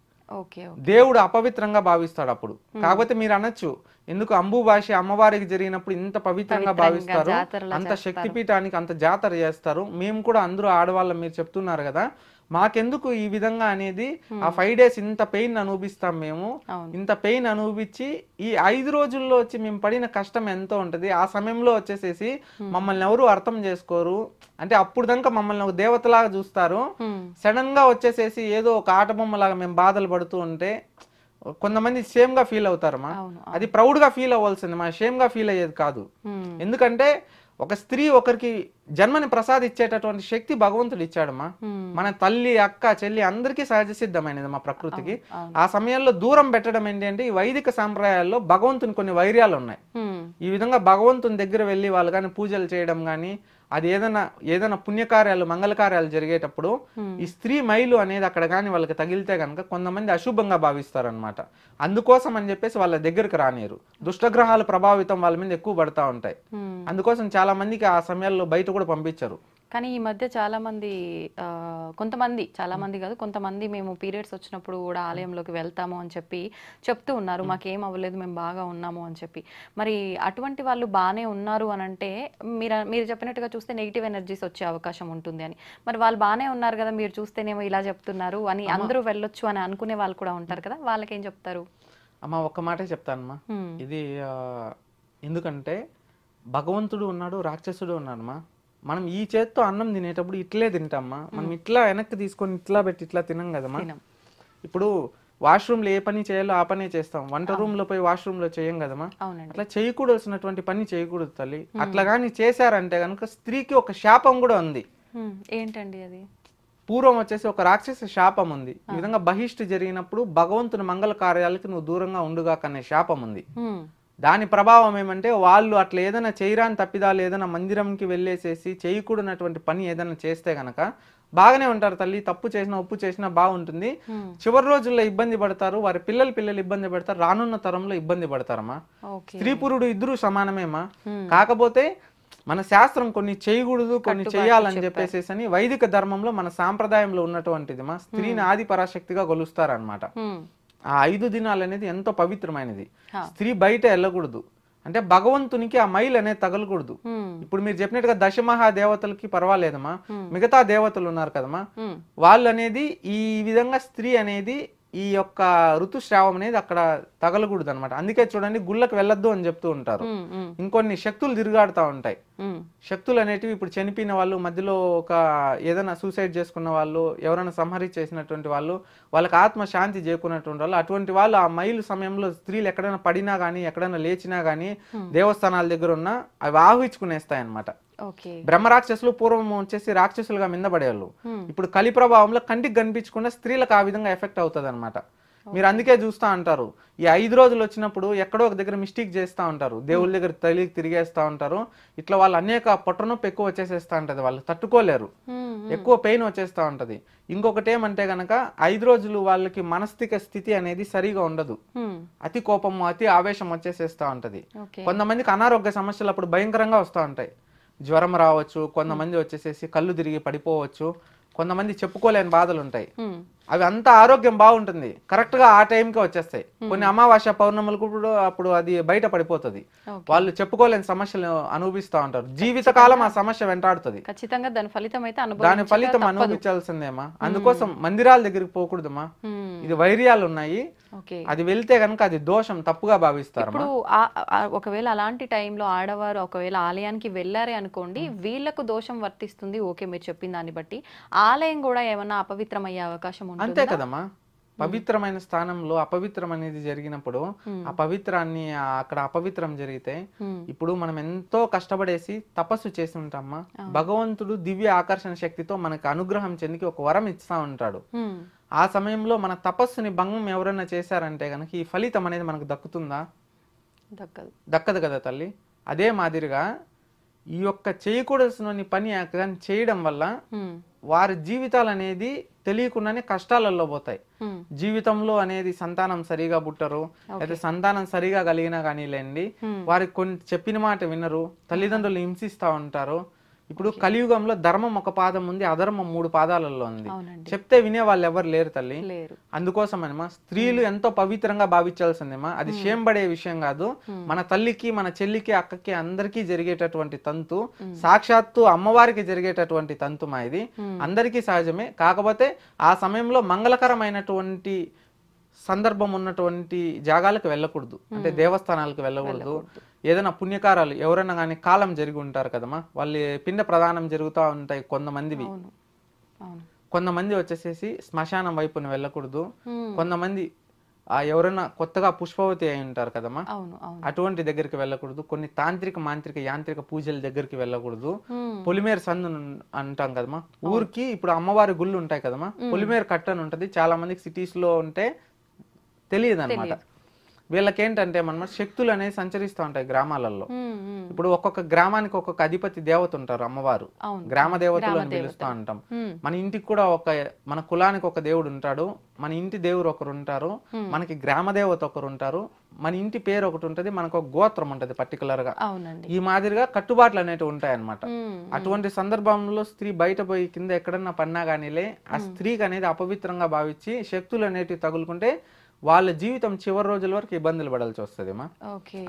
దేవుడు అపవిత్రంగా భావిస్తాడు అప్పుడు. కాకపోతే మీరు అనొచ్చు, ఎందుకు అంబుబాషి అమ్మవారికి జరిగినప్పుడు ఇంత పవిత్రంగా భావిస్తారు, అంత శక్తిపీఠానికి అంత జాతర చేస్తారు, మేము కూడా అందరూ ఆడవాళ్ళం మీరు చెప్తున్నారు కదా, మాకెందుకు ఈ విధంగా అనేది ఆ 5 days ఇంత పెయిన్ అనుభవిస్తాం మేము, ఇంత పెయిన్ అనుభవించి ఈ 5 రోజుల్లో వచ్చి మేము పడిన కష్టం ఎంతో ఉంటది, ఆ సమయంలో వచ్చేసేసి మమ్మల్ని ఎవరు అర్థం చేసుకోరు, అంటే అప్పుడు దాకా మమ్మల్ని ఒక దేవతలాగా చూస్తారు, సడన్ గా వచ్చేసేసి ఏదో ఒక ఆట బొమ్మలాగా మేము బాధలు పడుతూ ఉంటే కొంతమంది సేమ్ గా ఫీల్ అవుతారమ్మా. అది ప్రౌడ్ గా ఫీల్ అవ్వాల్సింది, మా షేమ్ గా ఫీల్ అయ్యేది కాదు. ఎందుకంటే ఒక స్త్రీ ఒకరికి జన్మని ప్రసాదించేటటువంటి శక్తి భగవంతుడు ఇచ్చాడమ్మా. మన తల్లి అక్క చెల్లి అందరికీ సహజ సిద్ధమైనది మా ప్రకృతికి. ఆ సమయంలో దూరం పెట్టడం ఏంటి అంటే ఈ వైదిక సాంప్రదాయాల్లో భగవంతుని కొన్ని వైర్యాలు ఉన్నాయి. ఈ విధంగా భగవంతుని దగ్గర వెళ్ళి వాళ్ళు కానీ పూజలు చేయడం కానీ, అది ఏదైనా పుణ్యకార్యాలు మంగళకార్యాలు జరిగేటప్పుడు ఈ స్త్రీ మైలు అనేది అక్కడ కానీ వాళ్ళకి తగిలితే కనుక కొంతమంది అశుభంగా భావిస్తారు అనమాట. అందుకోసం అని చెప్పేసి వాళ్ళ దగ్గరకు రానియరు. దుష్టగ్రహాల ప్రభావితం వాళ్ళ మీద ఎక్కువ పడతా ఉంటాయి. అందుకోసం చాలా మందికి ఆ సమయాల్లో బయట కూడా పంపించరు. కానీ ఈ మధ్య చాలా మంది చాలా మంది కాదు, కొంతమంది మేము పీరియడ్స్ వచ్చినప్పుడు కూడా ఆలయంలోకి వెళ్తాము అని చెప్పి చెప్తూ ఉన్నారు, మాకేం అవ్వలేదు మేము బాగా ఉన్నాము అని చెప్పి. మరి అటువంటి వాళ్ళు బాగానే ఉన్నారు అని అంటే మీరు చెప్పినట్టుగా చూస్తే నెగిటివ్ ఎనర్జీస్ వచ్చే అవకాశం ఉంటుంది అని. మరి వాళ్ళు బాగానే ఉన్నారు కదా, మీరు చూస్తేనేమో ఇలా చెప్తున్నారు అని అందరూ వెళ్ళొచ్చు అని అనుకునే వాళ్ళు కూడా ఉంటారు కదా, వాళ్ళకేం చెప్తారు? అమ్మ ఒక్క మాటే చెప్తానమ్మా. ఇది ఎందుకంటే భగవంతుడు ఉన్నాడు, రాక్షసుడు ఉన్నాడమ్మా. మనం ఈ చేత్తో అన్నం తినేటప్పుడు ఇట్లే తింటామా, మనం ఇట్లా వెనక్కి తీసుకొని ఇట్లా పెట్టి ఇట్లా తినం కదమ్మా. ఇప్పుడు వాష్రూమ్లో ఏ పని చేయాలో ఆ పనే చేస్తాం, వంట రూమ్ లో పోయి వాష్రూమ్ లో చేయం కదమ్మా. అట్లా చేయకూడాల్సినటువంటి పని చేయకూడదు తల్లి. అట్లా కానీ చేశారంటే కనుక స్త్రీకి ఒక శాపం కూడా ఉంది. ఏంటండి అది? పూర్వం వచ్చేసి ఒక రాక్షస శాపం ఉంది. ఈ విధంగా బహిష్టు జరిగినప్పుడు భగవంతుని మంగళ కార్యాలకి నువ్వు దూరంగా ఉండుగా అనే శాపం ఉంది. దాని ప్రభావం ఏమంటే వాళ్ళు అట్లా ఏదైనా చేయరాని తప్పిదాలు ఏదైనా మందిరంకి వెళ్ళేసేసి చేయకూడనటువంటి పని ఏదైనా చేస్తే గనక బాగానే ఉంటారు తల్లి, తప్పు చేసినా ఉప్పు చేసినా బాగుంటుంది. చివరి రోజుల్లో ఇబ్బంది పడతారు, వారి పిల్లలు ఇబ్బంది పడతారు, రానున్న తరంలో ఇబ్బంది పడతారమ్మా. స్త్రీ పురుడు ఇద్దరు సమానమేమా. కాకపోతే మన శాస్త్రం కొన్ని చేయకూడదు కొన్ని చేయాలని చెప్పేసి అని వైదిక ధర్మంలో మన సాంప్రదాయంలో ఉన్నటువంటిది మా స్త్రీని ఆది పరాశక్తిగా కొలుస్తారనమాట. ఆ 5 దినాలు అనేది ఎంతో పవిత్రమైనది. స్త్రీ బయట వెళ్ళకూడదు, అంటే భగవంతునికి ఆ మైల్ అనేది తగలకూడదు. ఇప్పుడు మీరు చెప్పినట్టుగా దశమహా దేవతలకి పర్వాలేదమ్మా, మిగతా దేవతలు ఉన్నారు కదమ్మా, వాళ్ళు అనేది ఈ విధంగా స్త్రీ అనేది ఈ యొక్క ఋతుస్రావం అనేది అక్కడ తగలకూడదు అనమాట. అందుకే చూడండి గుళ్ళకు వెళ్ళొద్దు అని చెప్తూ ఉంటారు. ఇంకొన్ని శక్తులు తిరుగాడుతూ ఉంటాయి. శక్తులు అనేటివి ఇప్పుడు చనిపోయిన వాళ్ళు, మధ్యలో ఒక ఏదైనా సూసైడ్ చేసుకున్న వాళ్ళు, ఎవరైనా సంహరించేసినటువంటి వాళ్ళు, వాళ్ళకి ఆత్మ శాంతి చేకున్నటువంటి వాళ్ళు, అటువంటి వాళ్ళు ఆ మైలు సమయంలో స్త్రీలు ఎక్కడైనా పడినా గానీ ఎక్కడైనా లేచినా గానీ దేవస్థానాల దగ్గర ఉన్న అవి ఆహ్వించుకునేస్తాయి అనమాట. బ్రహ్మరాక్షసులు పూర్వం వచ్చేసి రాక్షసులుగా మిందపడేవాళ్ళు. ఇప్పుడు కలి ప్రభావంలో కంటికి కనిపించకుండా స్త్రీలకు ఆ విధంగా ఎఫెక్ట్ అవుతుంది అనమాట. మీరు అందుకే చూస్తూ ఉంటారు ఈ 5 రోజులు వచ్చినప్పుడు ఎక్కడో ఒక దగ్గర మిస్టేక్ చేస్తూ ఉంటారు, దేవుళ్ళ దగ్గర తల్లికి తిరిగేస్తూ ఉంటారు. ఇట్లా వాళ్ళు అనేక పొట్టనొప్పి ఎక్కువ వచ్చేసేస్తూ ఉంటది, వాళ్ళు తట్టుకోలేరు, ఎక్కువ పెయిన్ వచ్చేస్తూ ఉంటది. ఇంకొకటి ఏమంటే గనక 5 రోజులు వాళ్ళకి మానసిక స్థితి అనేది సరిగా ఉండదు, అతి కోపము అతి ఆవేశం వచ్చేసేస్తూ ఉంటది. కొంతమందికి అనారోగ్య సమస్యలు అప్పుడు భయంకరంగా వస్తూ ఉంటాయి, జ్వరం రావచ్చు, కొంతమంది వచ్చేసేసి కళ్ళు తిరిగి పడిపోవచ్చు, కొంతమంది చెప్పుకోలేని బాధలు ఉంటాయి. అవి అంతా ఆరోగ్యం బాగుంటుంది, కరెక్ట్ గా ఆ టైంకే వచ్చేస్తాయి. కొన్ని అమావాస్య పౌర్ణములు కూడా అప్పుడు అది బయట పడిపోతుంది, వాళ్ళు చెప్పుకోలేని సమస్యలు అనుభవిస్తూ ఉంటారు, జీవితకాలం ఆ సమస్య వెంటాడుతుంది. ఖచ్చితంగా దాని ఫలితం అనుభవించాల్సిందేమా. అందుకోసం మందిరాల దగ్గరికి పోకూడదమ్మా, ఇది వైర్యాలు ఉన్నాయి, అది వెళ్తే కనుక అది దోషం, తప్పుగా భావిస్తారు. ఇప్పుడు ఒకవేళ అలాంటి టైంలో ఆడవారు ఒకవేళ ఆలయానికి వెళ్ళారే అనుకోండి, వీళ్ళకు దోషం వర్తిస్తుంది, ఓకే మీరు చెప్పిన దాన్ని బట్టి ఆలయం కూడా ఏమన్నా అపవిత్రం అయ్యే అవకాశం ఉంటుంది. అంతే కదమ్మా, పవిత్రమైన స్థానంలో అపవిత్రం అనేది జరిగినప్పుడు ఆ పవిత్రాన్ని అక్కడ అపవిత్రం జరిగితే, ఇప్పుడు మనం ఎంతో కష్టపడేసి తపస్సు చేసి ఉంటామా, భగవంతుడు దివ్య ఆకర్షణ శక్తితో మనకు అనుగ్రహం చెందికి ఒక వరం ఇస్తా ఉంటాడు. ఆ సమయంలో మన తపస్సుని భంగం ఎవరైనా చేశారంటే గనక ఈ ఫలితం అనేది మనకు దక్కుతుందా? దక్కదు కదా తల్లి. అదే మాదిరిగా ఈ యొక్క చేయకూడని పని చేయడం వల్ల వారి జీవితాలు అనేది తెలియకుండానే కష్టాలలో పోతాయి. జీవితంలో అనేది సంతానం సరిగా పుట్టరు, అయితే సంతానం సరిగా కలిగినా కానీ లేండి, వారికి కొన్ని చెప్పిన మాట వినరు, తల్లిదండ్రులు హింసిస్తూ ఉంటారు, ఇప్పుడు కలియుగంలో ధర్మం ఒక పాదం ఉంది, అధర్మం 3 పాదాలలో ఉంది. అవునండి. చెప్తే వినే వాళ్ళు ఎవరు లేరు తల్లి. లేరు. అందుకోసమేమా స్త్రీలు ఎంతో పవిత్రంగా భావించాల్సిందేమా, అది షేంబడే విషయం కాదు. మన తల్లికి, మన చెల్లికి, అక్కకి అందరికీ జరిగేటటువంటి తంతు, సాక్షాత్తు అమ్మవారికి జరిగేటటువంటి తంతుమా ఇది. అందరికీ సహజమే. కాకపోతే ఆ సమయంలో మంగళకరమైనటువంటి సందర్భం ఉన్నటువంటి జాగాలకు వెళ్ళకూడదు, అంటే దేవస్థానాలకు వెళ్ళకూడదు. ఏదైనా పుణ్యకారాలు ఎవరైనా కానీ కాలం జరిగి ఉంటారు కదమ్మా, వాళ్ళు పిండ ప్రదానం జరుగుతూ ఉంటాయి కొంతమందివి. కొంతమంది వచ్చేసేసి శ్మశానం వైపున వెళ్ళకూడదు. కొంతమంది ఎవరైనా కొత్తగా పుష్పవతి అయి ఉంటారు కదమ్మా, అటువంటి దగ్గరికి వెళ్ళకూడదు. కొన్ని తాంత్రిక, మాంత్రిక, యాంత్రిక పూజల దగ్గరికి వెళ్ళకూడదు. పొలిమేర సందు అంటాం కదమ్మా, ఊరికి ఇప్పుడు అమ్మవారి గుళ్ళు ఉంటాయి కదమ్మా, పొలిమేర కట్ట అని ఉంటది. చాలా మందికి సిటీస్ లో ఉంటే తెలియదు అనమాట. వీళ్ళకేంటంటే మన శక్తులు అనేది సంచరిస్తూ ఉంటాయి గ్రామాలలో. ఇప్పుడు ఒక్కొక్క గ్రామానికి ఒక్కొక్క అధిపతి దేవత ఉంటారు, అమ్మవారు గ్రామ దేవతలు అని పిలుస్తూ ఉంటాం. మన ఇంటికి కూడా మన కులానికి ఒక దేవుడు ఉంటాడు, మన ఇంటి దేవుడు ఒకరు ఉంటారు, మనకి గ్రామ దేవత ఒకరు ఉంటారు, మన ఇంటి పేరు ఒకటి ఉంటది, మనకు ఒక గోత్రం ఉంటది పర్టికులర్ గా. ఈ మాదిరిగా కట్టుబాట్లు అనేవి ఉంటాయి అన్నమాట. అటువంటి సందర్భంలో స్త్రీ బయట పోయి కింద ఎక్కడన్నా పన్నా గానీలే, ఆ స్త్రీకి అనేది అపవిత్రంగా భావించి శక్తులు అనేటివి తగులుకుంటే వాళ్ళ జీవితం చివరి రోజుల వరకు ఇబ్బందులు పడాల్సి వస్తుందేమా.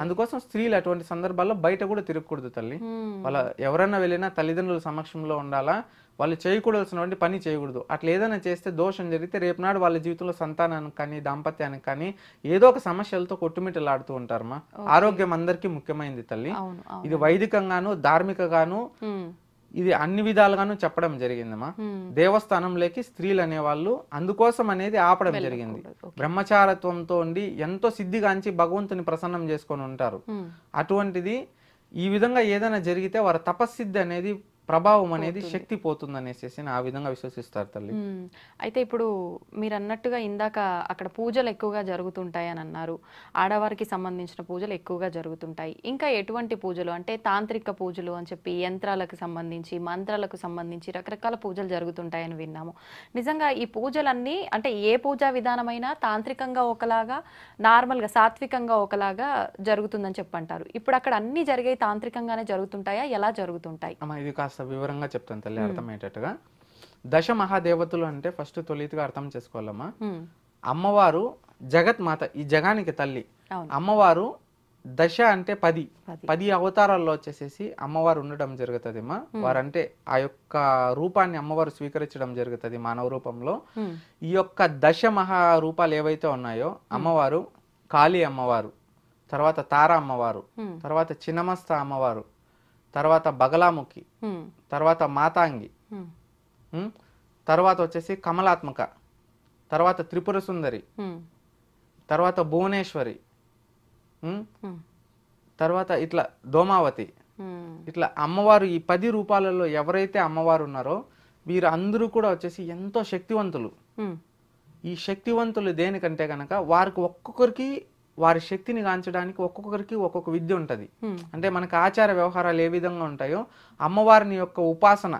అందుకోసం స్త్రీలు అటువంటి సందర్భాల్లో బయట కూడా తిరగకూడదు తల్లి. వాళ్ళ ఎవరన్నా వెళ్ళినా తల్లిదండ్రుల సమక్షంలో ఉండాలా, వాళ్ళు చేయకూడాల్సినటువంటి పని చేయకూడదు. అట్లా ఏదైనా చేస్తే దోషం జరిగితే రేపు నాడు వాళ్ళ జీవితంలో సంతానానికి కానీ, దాంపత్యానికి కానీ ఏదో ఒక సమస్యలతో కొట్టుమిట్టలాడుతూ ఉంటారమ్మా. ఆరోగ్యం అందరికీ ముఖ్యమైనది తల్లి. ఇది వైదికంగాను, ధార్మికగాను, ఇది అన్ని విధాలుగాను చెప్పడం జరిగిందమ్మా. దేవస్థానంలోకి స్త్రీలు అనేవాళ్ళు అందుకోసం అనేది ఆపడం జరిగింది. బ్రహ్మచారత్వంతో ఉండి ఎంతో సిద్ధిగాంచి భగవంతుని ప్రసన్నం చేసుకొని ఉంటారు. అటువంటిది ఈ విధంగా ఏదైనా జరిగితే వారి తపస్సిద్ధి అనేది, ప్రభావం అనేది శక్తి పోతుంది అనేసి ఆ విధంగా విశ్వసిస్తారు తల్లి. అయితే ఇప్పుడు మీరు అన్నట్టుగా ఇందాక అక్కడ పూజలు ఎక్కువగా జరుగుతుంటాయి అని అన్నారు, ఆడవారికి సంబంధించిన పూజలు ఎక్కువగా జరుగుతుంటాయి. ఇంకా ఎటువంటి పూజలు అంటే తాంత్రిక పూజలు అని చెప్పి యంత్రాలకు సంబంధించి, మంత్రాలకు సంబంధించి రకరకాల పూజలు జరుగుతుంటాయని విన్నాము. నిజంగా ఈ పూజలన్నీ అంటే ఏ పూజా విధానమైనా తాంత్రికంగా ఒకలాగా, నార్మల్గా సాత్వికంగా ఒకలాగా జరుగుతుందని చెప్పంటారు. ఇప్పుడు అక్కడ అన్ని జరిగే తాంత్రికంగానే జరుగుతుంటాయా, ఎలా జరుగుతుంటాయి? ఇది కాస్త వివరంగా చెప్తాను తల్లి అర్థమయ్యేటట్టుగా. దశ మహాదేవతలు అంటే ఫస్ట్ తొలితిగా అర్థం చేసుకోవాలమ్మా. అమ్మవారు జగత్మాత, ఈ జగానికి తల్లి. అమ్మవారు దశ అంటే 10 అవతారాల్లో వచ్చేసేసి అమ్మవారు ఉండడం జరుగుతుందమ్మా. వారంటే ఆ యొక్క రూపాన్ని అమ్మవారు స్వీకరించడం జరుగుతుంది మానవ రూపంలో. ఈ యొక్క దశ మహా రూపాలు ఏవైతే ఉన్నాయో, అమ్మవారు కాళీ అమ్మవారు, తర్వాత తార అమ్మవారు, తర్వాత చిన్నమస్త అమ్మవారు, తర్వాత బగలాముఖి, తర్వాత మాతాంగి, తర్వాత వచ్చేసి కమలాత్మక, తర్వాత త్రిపుర సుందరి, తర్వాత భువనేశ్వరి, తర్వాత ఇట్లా దోమావతి. ఇట్లా అమ్మవారు ఈ 10 రూపాలలో ఎవరైతే అమ్మవారు ఉన్నారో వీరు అందరూ కూడా వచ్చేసి ఎంతో శక్తివంతులు. ఈ శక్తివంతులు దేనికంటే గనక వారికి ఒక్కొక్కరికి వారి శక్తిని గాంచడానికి ఒక్కొక్కరికి ఒక్కొక్క విద్య ఉంటది. అంటే మనకు ఆచార వ్యవహారాలు ఏ విధంగా ఉంటాయో, అమ్మవారిని యొక్క ఉపాసన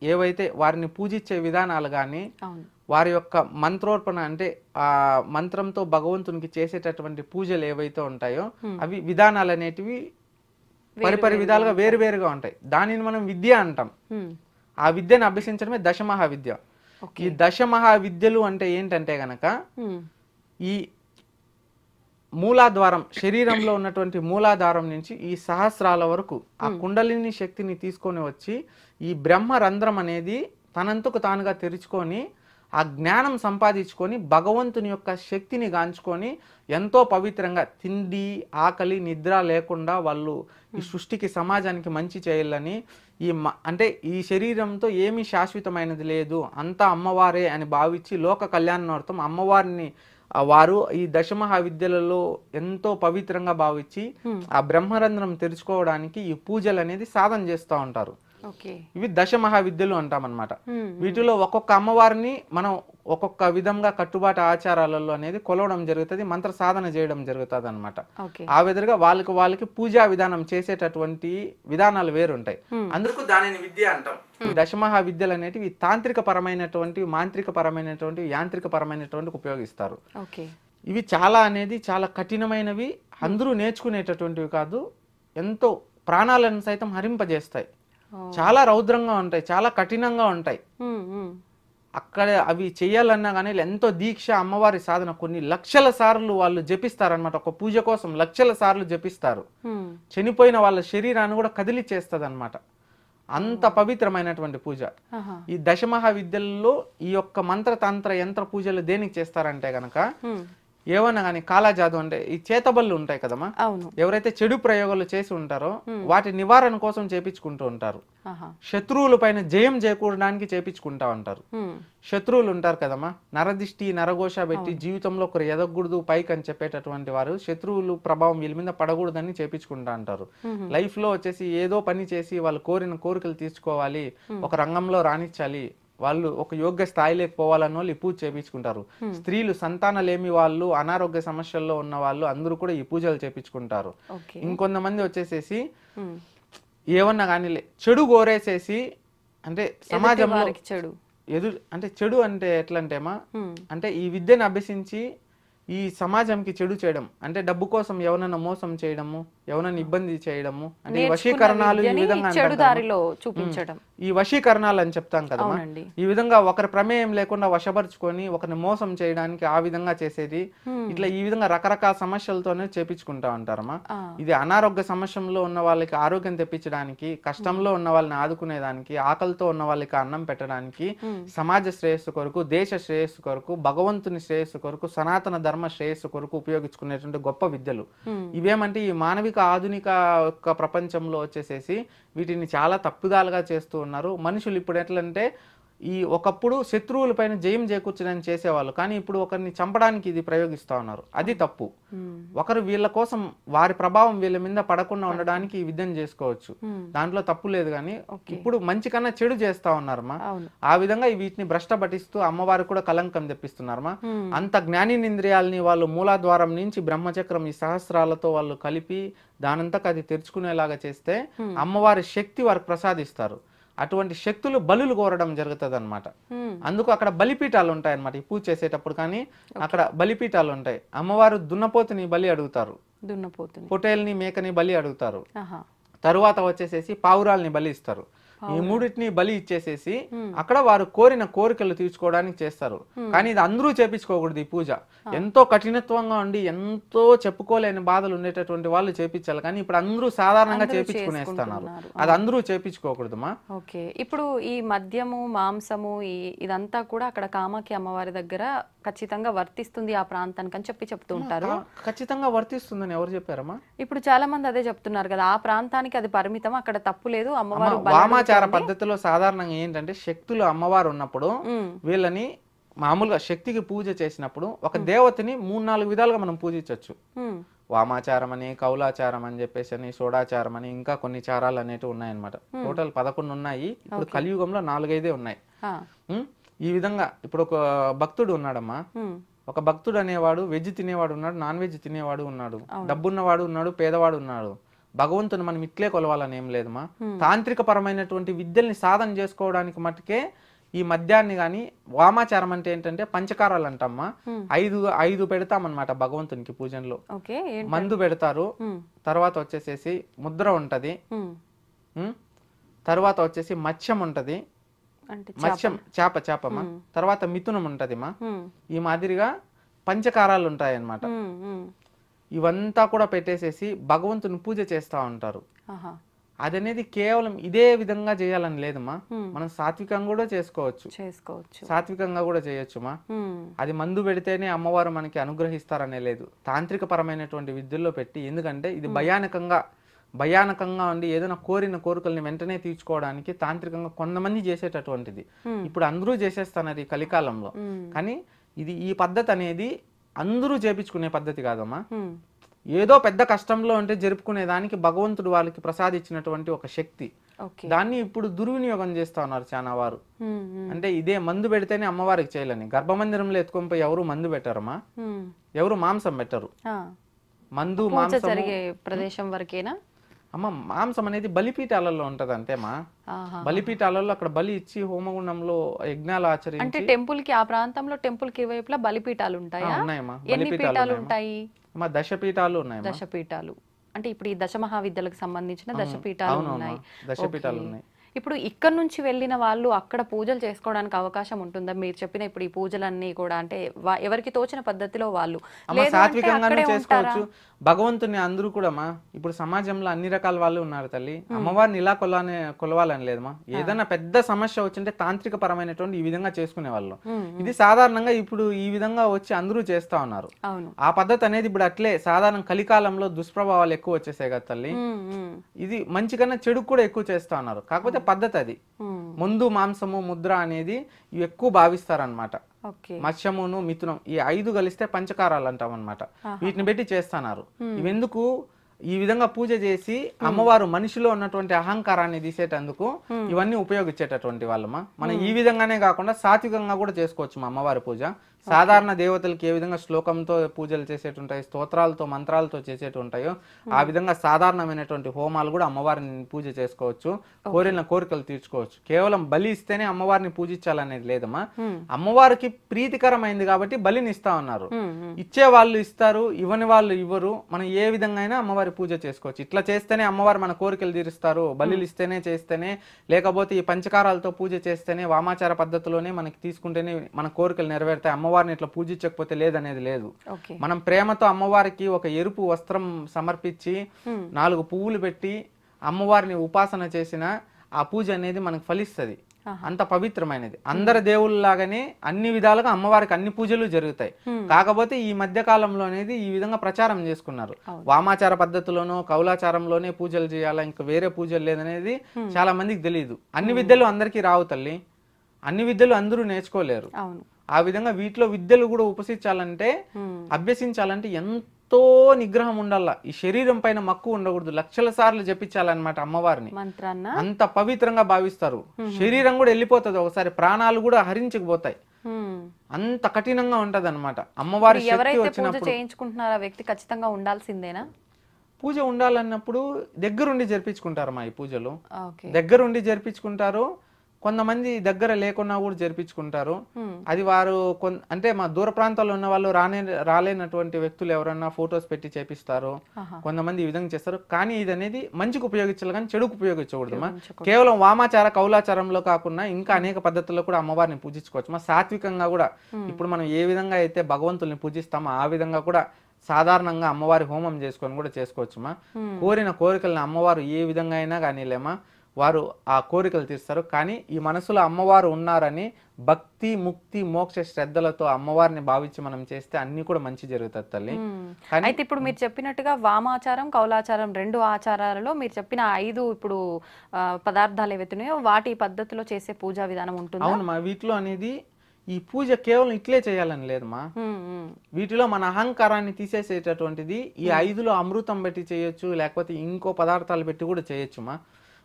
ఏవైతే వారిని పూజించే విధానాలు కానీ, వారి యొక్క మంత్రోర్పణ అంటే ఆ మంత్రంతో భగవంతునికి చేసేటటువంటి పూజలు ఏవైతే ఉంటాయో అవి విధానాలు అనేటివి పరిపరి విధాలుగా వేరువేరుగా ఉంటాయి. దానిని మనం విద్య అంటాం. ఆ విద్యను అభ్యసించడమే దశమహా విద్య. ఈ దశమహా విద్యలు అంటే ఏంటంటే గనక ఈ మూలాధారం, శరీరంలో ఉన్నటువంటి మూలాధారం నుంచి ఈ సహస్రాల వరకు ఆ కుండలిని శక్తిని తీసుకొని వచ్చి ఈ బ్రహ్మరంధ్రం అనేది తనంతకు తానుగా తెరుచుకొని ఆ జ్ఞానం సంపాదించుకొని భగవంతుని యొక్క శక్తిని గాంచుకొని ఎంతో పవిత్రంగా తిండి, ఆకలి, నిద్ర లేకుండా వాళ్ళు ఈ సృష్టికి, సమాజానికి మంచి చేయాలని, అంటే ఈ శరీరంతో ఏమీ శాశ్వతమైనది లేదు, అంతా అమ్మవారే అని భావించి లోక కళ్యాణార్థం అమ్మవారిని వారు ఈ దశమహా విద్యలలో ఎంతో పవిత్రంగా భావించి ఆ బ్రహ్మరంధ్రం తెరుచుకోవడానికి ఈ పూజలు అనేది సాధన చేస్తూ ఉంటారు. ఇవి దశమహా విద్యలు అంటామన్నమాట. వీటిలో ఒక్కొక్క అమ్మవారిని మనం ఒక్కొక్క విధంగా కట్టుబాటు ఆచారాలలో అనేది కొలవడం జరుగుతుంది, మంత్ర సాధన చేయడం జరుగుతుంది అనమాట. ఆ విధంగా వాళ్ళకి పూజా విధానం చేసేటటువంటి విధానాలు వేరుంటాయి. అందుకు దానిని విద్య అంటాం. ఈ దశమహా విద్యలు అనేటివి తాంత్రిక పరమైనటువంటి, మాంత్రిక పరమైనటువంటి, యాంత్రిక పరమైనటువంటి ఉపయోగిస్తారు. ఇవి చాలా కఠినమైనవి, అందరూ నేర్చుకునేటటువంటివి కాదు, ఎంతో ప్రాణాలను సైతం హరింపజేస్తాయి. చాలా రౌద్రంగా ఉంటాయి, చాలా కఠినంగా ఉంటాయి. అక్కడ అవి చేయాలన్నా కానీ ఎంతో దీక్ష, అమ్మవారి సాధన, కొన్ని లక్షల సార్లు వాళ్ళు జపిస్తారనమాట. ఒక పూజ కోసం లక్షల సార్లు జపిస్తారు. చనిపోయిన వాళ్ళ శరీరాన్ని కూడా కదిలిచేస్తుంది అనమాట. అంత పవిత్రమైనటువంటి పూజ. ఈ దశమహావిద్యల్లో ఈ యొక్క మంత్రతంత్ర యంత్ర పూజలు దేనికి చేస్తారంటే గనక, ఏమన్నా కానీ కాలాజాదు అంటే ఈ చేతబళ్ళు ఉంటాయి కదమ్మా, ఎవరైతే చెడు ప్రయోగాలు చేసి ఉంటారో వాటి నివారణ కోసం చేపించుకుంటూ ఉంటారు. శత్రువుల పైన జయం చేకూరడానికి చేపించుకుంటా ఉంటారు. శత్రువులు ఉంటారు కదమ్మా, నరదిష్టి నరఘోష పెట్టి జీవితంలో ఒకరు ఎదగకూడదు పైకి అని చెప్పేటటువంటి వారు, శత్రువులు ప్రభావం వీళ్ళ మీద పడకూడదని చేపించుకుంటా అంటారు. లైఫ్ లో వచ్చేసి ఏదో పని చేసి వాళ్ళు కోరిన కోరికలు తీర్చుకోవాలి, ఒక రంగంలో రాణించాలి, వాళ్ళు ఒక యోగ్య స్థాయిలోకి పోవాలని వాళ్ళు ఈ పూజ చేయించుకుంటారు. స్త్రీలు సంతానలేమి వాళ్ళు, అనారోగ్య సమస్యల్లో ఉన్న వాళ్ళు అందరూ కూడా ఈ పూజలు చేయించుకుంటారు. ఇంకొంతమంది వచ్చేసేసి ఏమన్నా కానీ చెడు కోరేసేసి, అంటే సమాజంలో చెడు అంటే ఎట్లా అంటేమా, అంటే ఈ విద్యను అభ్యసించి ఈ సమాజంకి చెడు చేయడం, అంటే డబ్బు కోసం ఎవరైనా మోసం చేయడము, ఎవరైనా ఇబ్బంది చేయడము, అంటే వశీకరణాలు ఈ విధంగా చూపించడం, ఈ వశీకరణాలు అని చెప్తాం కదమ్మా. ఈ విధంగా ఒకరి ప్రమేయం లేకుండా వశపరుచుకొని ఒకరిని మోసం చేయడానికి ఆ విధంగా చేసేది, ఇట్లా ఈ విధంగా రకరకాల సమస్యలతోనే చేపించుకుంటా ఉంటారమ్మా. ఇది అనారోగ్య సమస్యలో ఉన్న వాళ్ళకి ఆరోగ్యం తెప్పించడానికి, కష్టంలో ఉన్న వాళ్ళని ఆదుకునేదానికి, ఆకలితో ఉన్న వాళ్ళకి అన్నం పెట్టడానికి, సమాజ శ్రేయస్సు కొరకు, దేశ శ్రేయస్సు కొరకు, భగవంతుని శ్రేయస్సు కొరకు, సనాతన ధర్మ శ్రేయస్సు కొరకు ఉపయోగించుకునేటువంటి గొప్ప విద్యలు ఇవేమంటే ఈ మానవిక ఆధునిక ప్రపంచంలో వచ్చేసేసి వీటిని చాలా తప్పుదాలుగా చేస్తూ ఉన్నారు మనుషులు. ఇప్పుడు ఎట్లంటే ఈ ఒకప్పుడు శత్రువుల పైన జయం చేకూర్చడానికి చేసేవాళ్ళు, కానీ ఇప్పుడు ఒకరిని చంపడానికి ఇది ప్రయోగిస్తా ఉన్నారు. అది తప్పు. ఒకరు వీళ్ళ కోసం వారి ప్రభావం వీళ్ళ మీద పడకుండా ఉండడానికి ఈ విద్యను చేసుకోవచ్చు, దాంట్లో తప్పు లేదు. కానీ ఇప్పుడు మంచి కన్నా చెడు చేస్తా ఉన్నారమ్మా. ఆ విధంగా వీటిని భ్రష్ట పట్టిస్తూ అమ్మవారు కూడా కలంకం తెప్పిస్తున్నారమ్మా. అంత జ్ఞానేంద్రియాలని వాళ్ళు మూలాద్వారం నుంచి బ్రహ్మచక్రం ఈ సహస్రాలతో వాళ్ళు కలిపి దానంతకు అది తెరుచుకునేలాగా చేస్తే అమ్మవారి శక్తి వారికి ప్రసాదిస్తారు. అటువంటి శక్తులు బలులు కోరడం జరుగుతుంది అనమాట. అందుకు అక్కడ బలిపీఠాలు ఉంటాయి అనమాట. ఈ పూజ చేసేటప్పుడు కానీ అక్కడ బలిపీఠాలు ఉంటాయి. అమ్మవారు దున్నపోతుని బలి అడుగుతారు, పొటేల్ని మేకని బలి అడుగుతారు, తరువాత వచ్చేసేసి పావురాల్ని బలి ఇస్తారు. ఈ మూడింటిని బలి ఇచ్చేసేసి అక్కడ వారు కోరిన కోరికలు తీర్చుకోవడానికి చేస్తారు. కానీ ఇది అందరూ చేపించుకోకూడదు. ఈ పూజ ఎంతో కఠినత్వంగా ఉండి ఎంతో చెప్పుకోలేని బాధలు ఉండేటటువంటి వాళ్ళు చేపించాలి. కానీ ఇప్పుడు అందరూ సాధారణంగా చేపించుకునేస్తున్నారు, అది అందరూ చేపించుకోకూడదుమా. ఓకే, ఇప్పుడు ఈ మద్యము మాంసము ఇదంతా కూడా అక్కడ కామాఖ్య అమ్మవారి దగ్గర ఖచ్చితంగా వర్తిస్తుంది ఆ ప్రాంతానికి అని చెప్తూ ఉంటారు. ఖచ్చితంగా వర్తిస్తుందని ఎవరు చెప్పారమ్మా? ఇప్పుడు చాలా మంది అదే చెప్తున్నారు కదా, ఆ ప్రాంతానికి అది పరిమితం, అక్కడ తప్పు లేదు. అమ్మవారు వామాచార పద్ధతిలో సాధారణంగా ఏంటంటే శక్తులు అమ్మవారు ఉన్నప్పుడు వీళ్ళని మామూలుగా శక్తికి పూజ చేసినప్పుడు ఒక దేవతని 3-4 విధాలుగా మనం పూజించవచ్చు. వామాచారం అని, కౌలాచారం అని చెప్పేసి అని, షోడాచారం అని, ఇంకా కొన్ని చారాలు అనేవి ఉన్నాయన్నమాట. టోటల్ 11 ఉన్నాయి. ఇప్పుడు కలియుగంలో 4-5 ఉన్నాయి. ఈ విధంగా ఇప్పుడు ఒక భక్తుడు ఉన్నాడమ్మా. ఒక భక్తుడు అనేవాడు వెజ్ తినేవాడు ఉన్నాడు, నాన్ వెజ్ తినేవాడు ఉన్నాడు, డబ్బున్నవాడు ఉన్నాడు, పేదవాడు ఉన్నాడు. భగవంతుని మనం ఇట్లే కొలవాలని ఏం లేదమ్మా. తాంత్రిక పరమైనటువంటి విద్యల్ని సాధన చేసుకోవడానికి మట్టుకే ఈ మద్యాన్ని కానీ, వామాచారం అంటే ఏంటంటే పంచకారాలు అంటమ్మా. 5 పెడతామన్నమాట భగవంతునికి పూజనలో. మందు పెడతారు, తర్వాత వచ్చేసేసి ముద్ర ఉంటది, తర్వాత వచ్చేసి మత్స్యం ఉంటది, మత్స్యం చేపమా, తర్వాత మిథునం ఉంటదిమా. ఈ మాదిరిగా పంచకారాలు ఉంటాయి అన్నమాట. ఇవంతా కూడా పెట్టేసేసి భగవంతుని పూజ చేస్తా ఉంటారు. అదనేది కేవలం ఇదే విధంగా చేయాలని లేదమ్మా. మనం సాత్వికంగా కూడా చేసుకోవచ్చు, సాత్వికంగా కూడా చేయొచ్చుమా. అది మందు పెడితేనే అమ్మవారు మనకి అనుగ్రహిస్తారనే లేదు. తాంత్రిక పరమైనటువంటి విద్యల్లో పెట్టి, ఎందుకంటే ఇది భయానకంగా ఉండి ఏదైనా కోరిన కోరికల్ని వెంటనే తీర్చుకోవడానికి తాంత్రికంగా కొంతమంది చేసేటటువంటిది. ఇప్పుడు అందరూ చేసేస్తున్నారు ఈ కలికాలంలో. కానీ ఈ పద్ధతి అనేది అందరూ చేపించుకునే పద్ధతి కాదమ్మా. ఏదో పెద్ద కష్టంలో ఉంటే జరుపుకునే దానికి భగవంతుడు వాళ్ళకి ప్రసాదించినటువంటి ఒక శక్తి. దాన్ని ఇప్పుడు దుర్వినియోగం చేస్తా ఉన్నారు చాలా వారు. అంటే ఇదే మందు పెడితేనే అమ్మవారికి చేయాలని. గర్భమందిరంలో ఎత్తుకొని పోయి ఎవరు మందు పెట్టారమ్మా, ఎవరు మాంసం పెట్టరు. మందు మాంసం జరిగే ప్రదేశం వరకేనా అమ్మ? మాంసం అనేది బలిపీఠాలలో ఉంటది అంతేమా. బలిపీఠాలలో అక్కడ బలి ఇచ్చి హోమగుండంలో యజ్ఞాలు ఆచరించి, అంటే టెంపుల్ కి, ఆ ప్రాంతంలో టెంపుల్ కి వైపులా బలిపీఠాలు ఉంటాయా? ఉన్నాయమ్మా. ఎన్ని పీఠాలు ఉంటాయి? దశపీఠాలు ఉన్నాయి. దశపీఠాలు అంటే ఇప్పుడు ఈ దశ మహావిద్యలకు సంబంధించిన దశపీఠాలు ఉన్నాయి. దశపీఠాలు ఉన్నాయి. ఇప్పుడు ఇక్కడ నుంచి వెళ్ళిన వాళ్ళు అక్కడ పూజలు చేసుకోవడానికి అవకాశం ఉంటుందా? మీరు చెప్పిన ఇప్పుడు ఈ పూజలన్నీ కూడా అంటే ఎవరికి తోచిన పద్ధతిలో వాళ్ళు సాత్వికంగానే చేసుకోవచ్చు. భగవంతుని అందరూ కూడా ఇప్పుడు సమాజంలో అన్ని రకాల వాళ్ళు ఉన్నారు తల్లి. అమ్మవారిని ఇలా కొలవాలని లేదమ్మా. ఏదైనా పెద్ద సమస్య వచ్చింటే తాంత్రిక పరమైనటువంటి ఈ విధంగా చేసుకునే వాళ్ళు. ఇది సాధారణంగా ఇప్పుడు ఈ విధంగా వచ్చి అందరూ చేస్తా ఉన్నారు. ఆ పద్ధతి అనేది ఇప్పుడు అట్లే సాధారణ కలికాలంలో దుష్ప్రభావాలు ఎక్కువ వచ్చేసాయి కదా తల్లి. ఇది మంచి కన్నా చెడు కూడా ఎక్కువ చేస్తా ఉన్నారు. కాకపోతే పద్ధతి అది. ముందు మాంసము ముద్ర అనేది ఇవి ఎక్కువ భావిస్తారనమాట. మత్స్యమును మిథునం ఈ 5 కలిస్తే పంచకారాలు అంటాం అనమాట. వీటిని పెట్టి చేస్తున్నారు. ఇవెందుకు ఈ విధంగా పూజ చేసి అమ్మవారు మనిషిలో ఉన్నటువంటి అహంకారాన్ని తీసేటందుకు ఇవన్నీ ఉపయోగించేటటువంటి వాళ్ళమా. మనం ఈ విధంగానే కాకుండా సాత్వికంగా కూడా చేసుకోవచ్చు మా అమ్మవారి పూజ. సాధారణ దేవతలకి ఏ విధంగా శ్లోకంతో పూజలు చేసేటుంటాయి, స్తోత్రాలతో మంత్రాలతో చేసేటుంటాయో ఆ విధంగా సాధారణమైనటువంటి హోమాలు కూడా అమ్మవారిని పూజ చేసుకోవచ్చు. కోరిన కోరికలు తీర్చుకోవచ్చు. కేవలం బలి ఇస్తేనే అమ్మవారిని పూజించాలనేది లేదమ్మా. అమ్మవారికి ప్రీతికరమైంది కాబట్టి బలిని ఇస్తా ఉన్నారు. ఇచ్చే వాళ్ళు ఇస్తారు, ఇవ్వని వాళ్ళు ఇవ్వరు. మనం ఏ విధంగా అయినా అమ్మవారి పూజ చేసుకోవచ్చు. ఇట్లా చేస్తేనే అమ్మవారు మన కోరికలు తీరుస్తారు, బలిలు ఇస్తేనే చేస్తేనే, లేకపోతే ఈ పంచకారాలతో పూజ చేస్తేనే వామాచార పద్ధతిలోనే మనకి తీసుకుంటేనే మన కోరికలు నెరవేరుతాయి, అమ్మవారిని ఇట్లా పూజించకపోతే లేదనేది లేదు. మనం ప్రేమతో అమ్మవారికి ఒక ఎరుపు వస్త్రం సమర్పించి 4 పువ్వులు పెట్టి అమ్మవారిని ఉపాసన చేసిన ఆ పూజ అనేది మనకు ఫలిస్తుంది. అంత పవిత్రమైనది. అందరి దేవుళ్ళలాగానే అన్ని విధాలుగా అమ్మవారికి అన్ని పూజలు జరుగుతాయి. కాకపోతే ఈ మధ్య కాలంలో అనేది ఈ విధంగా ప్రచారం చేసుకున్నారు. వామాచార పద్ధతిలోనో కౌలాచారంలోనే పూజలు చేయాలా, ఇంకా వేరే పూజలు లేదనేది చాలా మందికి తెలియదు. అన్ని విద్యలు అందరికీ రావు తల్లి. అన్ని విద్యలు అందరూ నేర్చుకోలేరు. ఆ విధంగా వీటిలో విద్యలు కూడా ఉపసించాలంటే అభ్యసించాలంటే ఎంతో నిగ్రహం ఉండాల. ఈ శరీరం పైన మక్కువ ఉండకూడదు. లక్షల సార్లు జపించాలన్నమాట అమ్మవారిని. అంత పవిత్రంగా భావిస్తారు. శరీరం కూడా వెళ్ళిపోతుంది ఒకసారి, ప్రాణాలు కూడా హరించకపోతాయి. అంత కఠినంగా ఉంటది అనమాట అమ్మవారి శక్తి వచ్చినప్పుడు. చేయించుకుంటున్నారా వ్యక్తి ఖచ్చితంగా ఉండాల్సిందేనా? పూజ ఉండాలన్నప్పుడు దగ్గరుండి జరిపించుకుంటారు. ఈ పూజలు దగ్గరుండి జరిపించుకుంటారు. కొంతమంది దగ్గర లేకున్నా కూడా జరిపించుకుంటారు. అది వారు అంటే మా దూర ప్రాంతాల్లో ఉన్న వాళ్ళు రాలేనటువంటి వ్యక్తులు ఎవరన్నా ఫొటోస్ పెట్టి చేపిస్తారు. కొంతమంది ఈ విధంగా చేస్తారు. కానీ ఇది అనేది మంచికి ఉపయోగించాలి కానీ చెడుకు ఉపయోగించకూడదు. కేవలం వామాచార కౌలాచారంలో కాకుండా ఇంకా అనేక పద్ధతుల్లో కూడా అమ్మవారిని పూజించుకోవచ్చు. సాత్వికంగా కూడా ఇప్పుడు మనం ఏ విధంగా అయితే భగవంతుల్ని పూజిస్తామో ఆ విధంగా కూడా సాధారణంగా అమ్మవారి హోమం చేసుకొని కూడా చేసుకోవచ్చుమా. కోరిన కోరికలను అమ్మవారు ఏ విధంగా అయినా కానీ లేమా వారు ఆ కోరికలు తీస్తారు. కానీ ఈ మనసులో అమ్మవారు ఉన్నారని భక్తి ముక్తి మోక్ష శ్రద్ధలతో అమ్మవారిని భావించి మనం చేస్తే అన్ని కూడా మంచి జరుగుతుంది తల్లి. అయితే ఇప్పుడు మీరు చెప్పినట్టుగా వామాచారం కౌలాచారం 2 ఆచారాలలో మీరు చెప్పిన 5 ఇప్పుడు పదార్థాలు ఏవైతున్నాయో వాటి పద్ధతిలో చేసే పూజా విధానం ఉంటుంది. అవునమ్మా. వీటిలో అనేది ఈ పూజ కేవలం ఇట్లే చేయాలని లేదమ్మా. వీటిలో మన అహంకారాన్ని తీసేసేటటువంటిది ఈ 5లో అమృతం పెట్టి చేయొచ్చు, లేకపోతే ఇంకో పదార్థాలు పెట్టి కూడా చేయొచ్చుమా.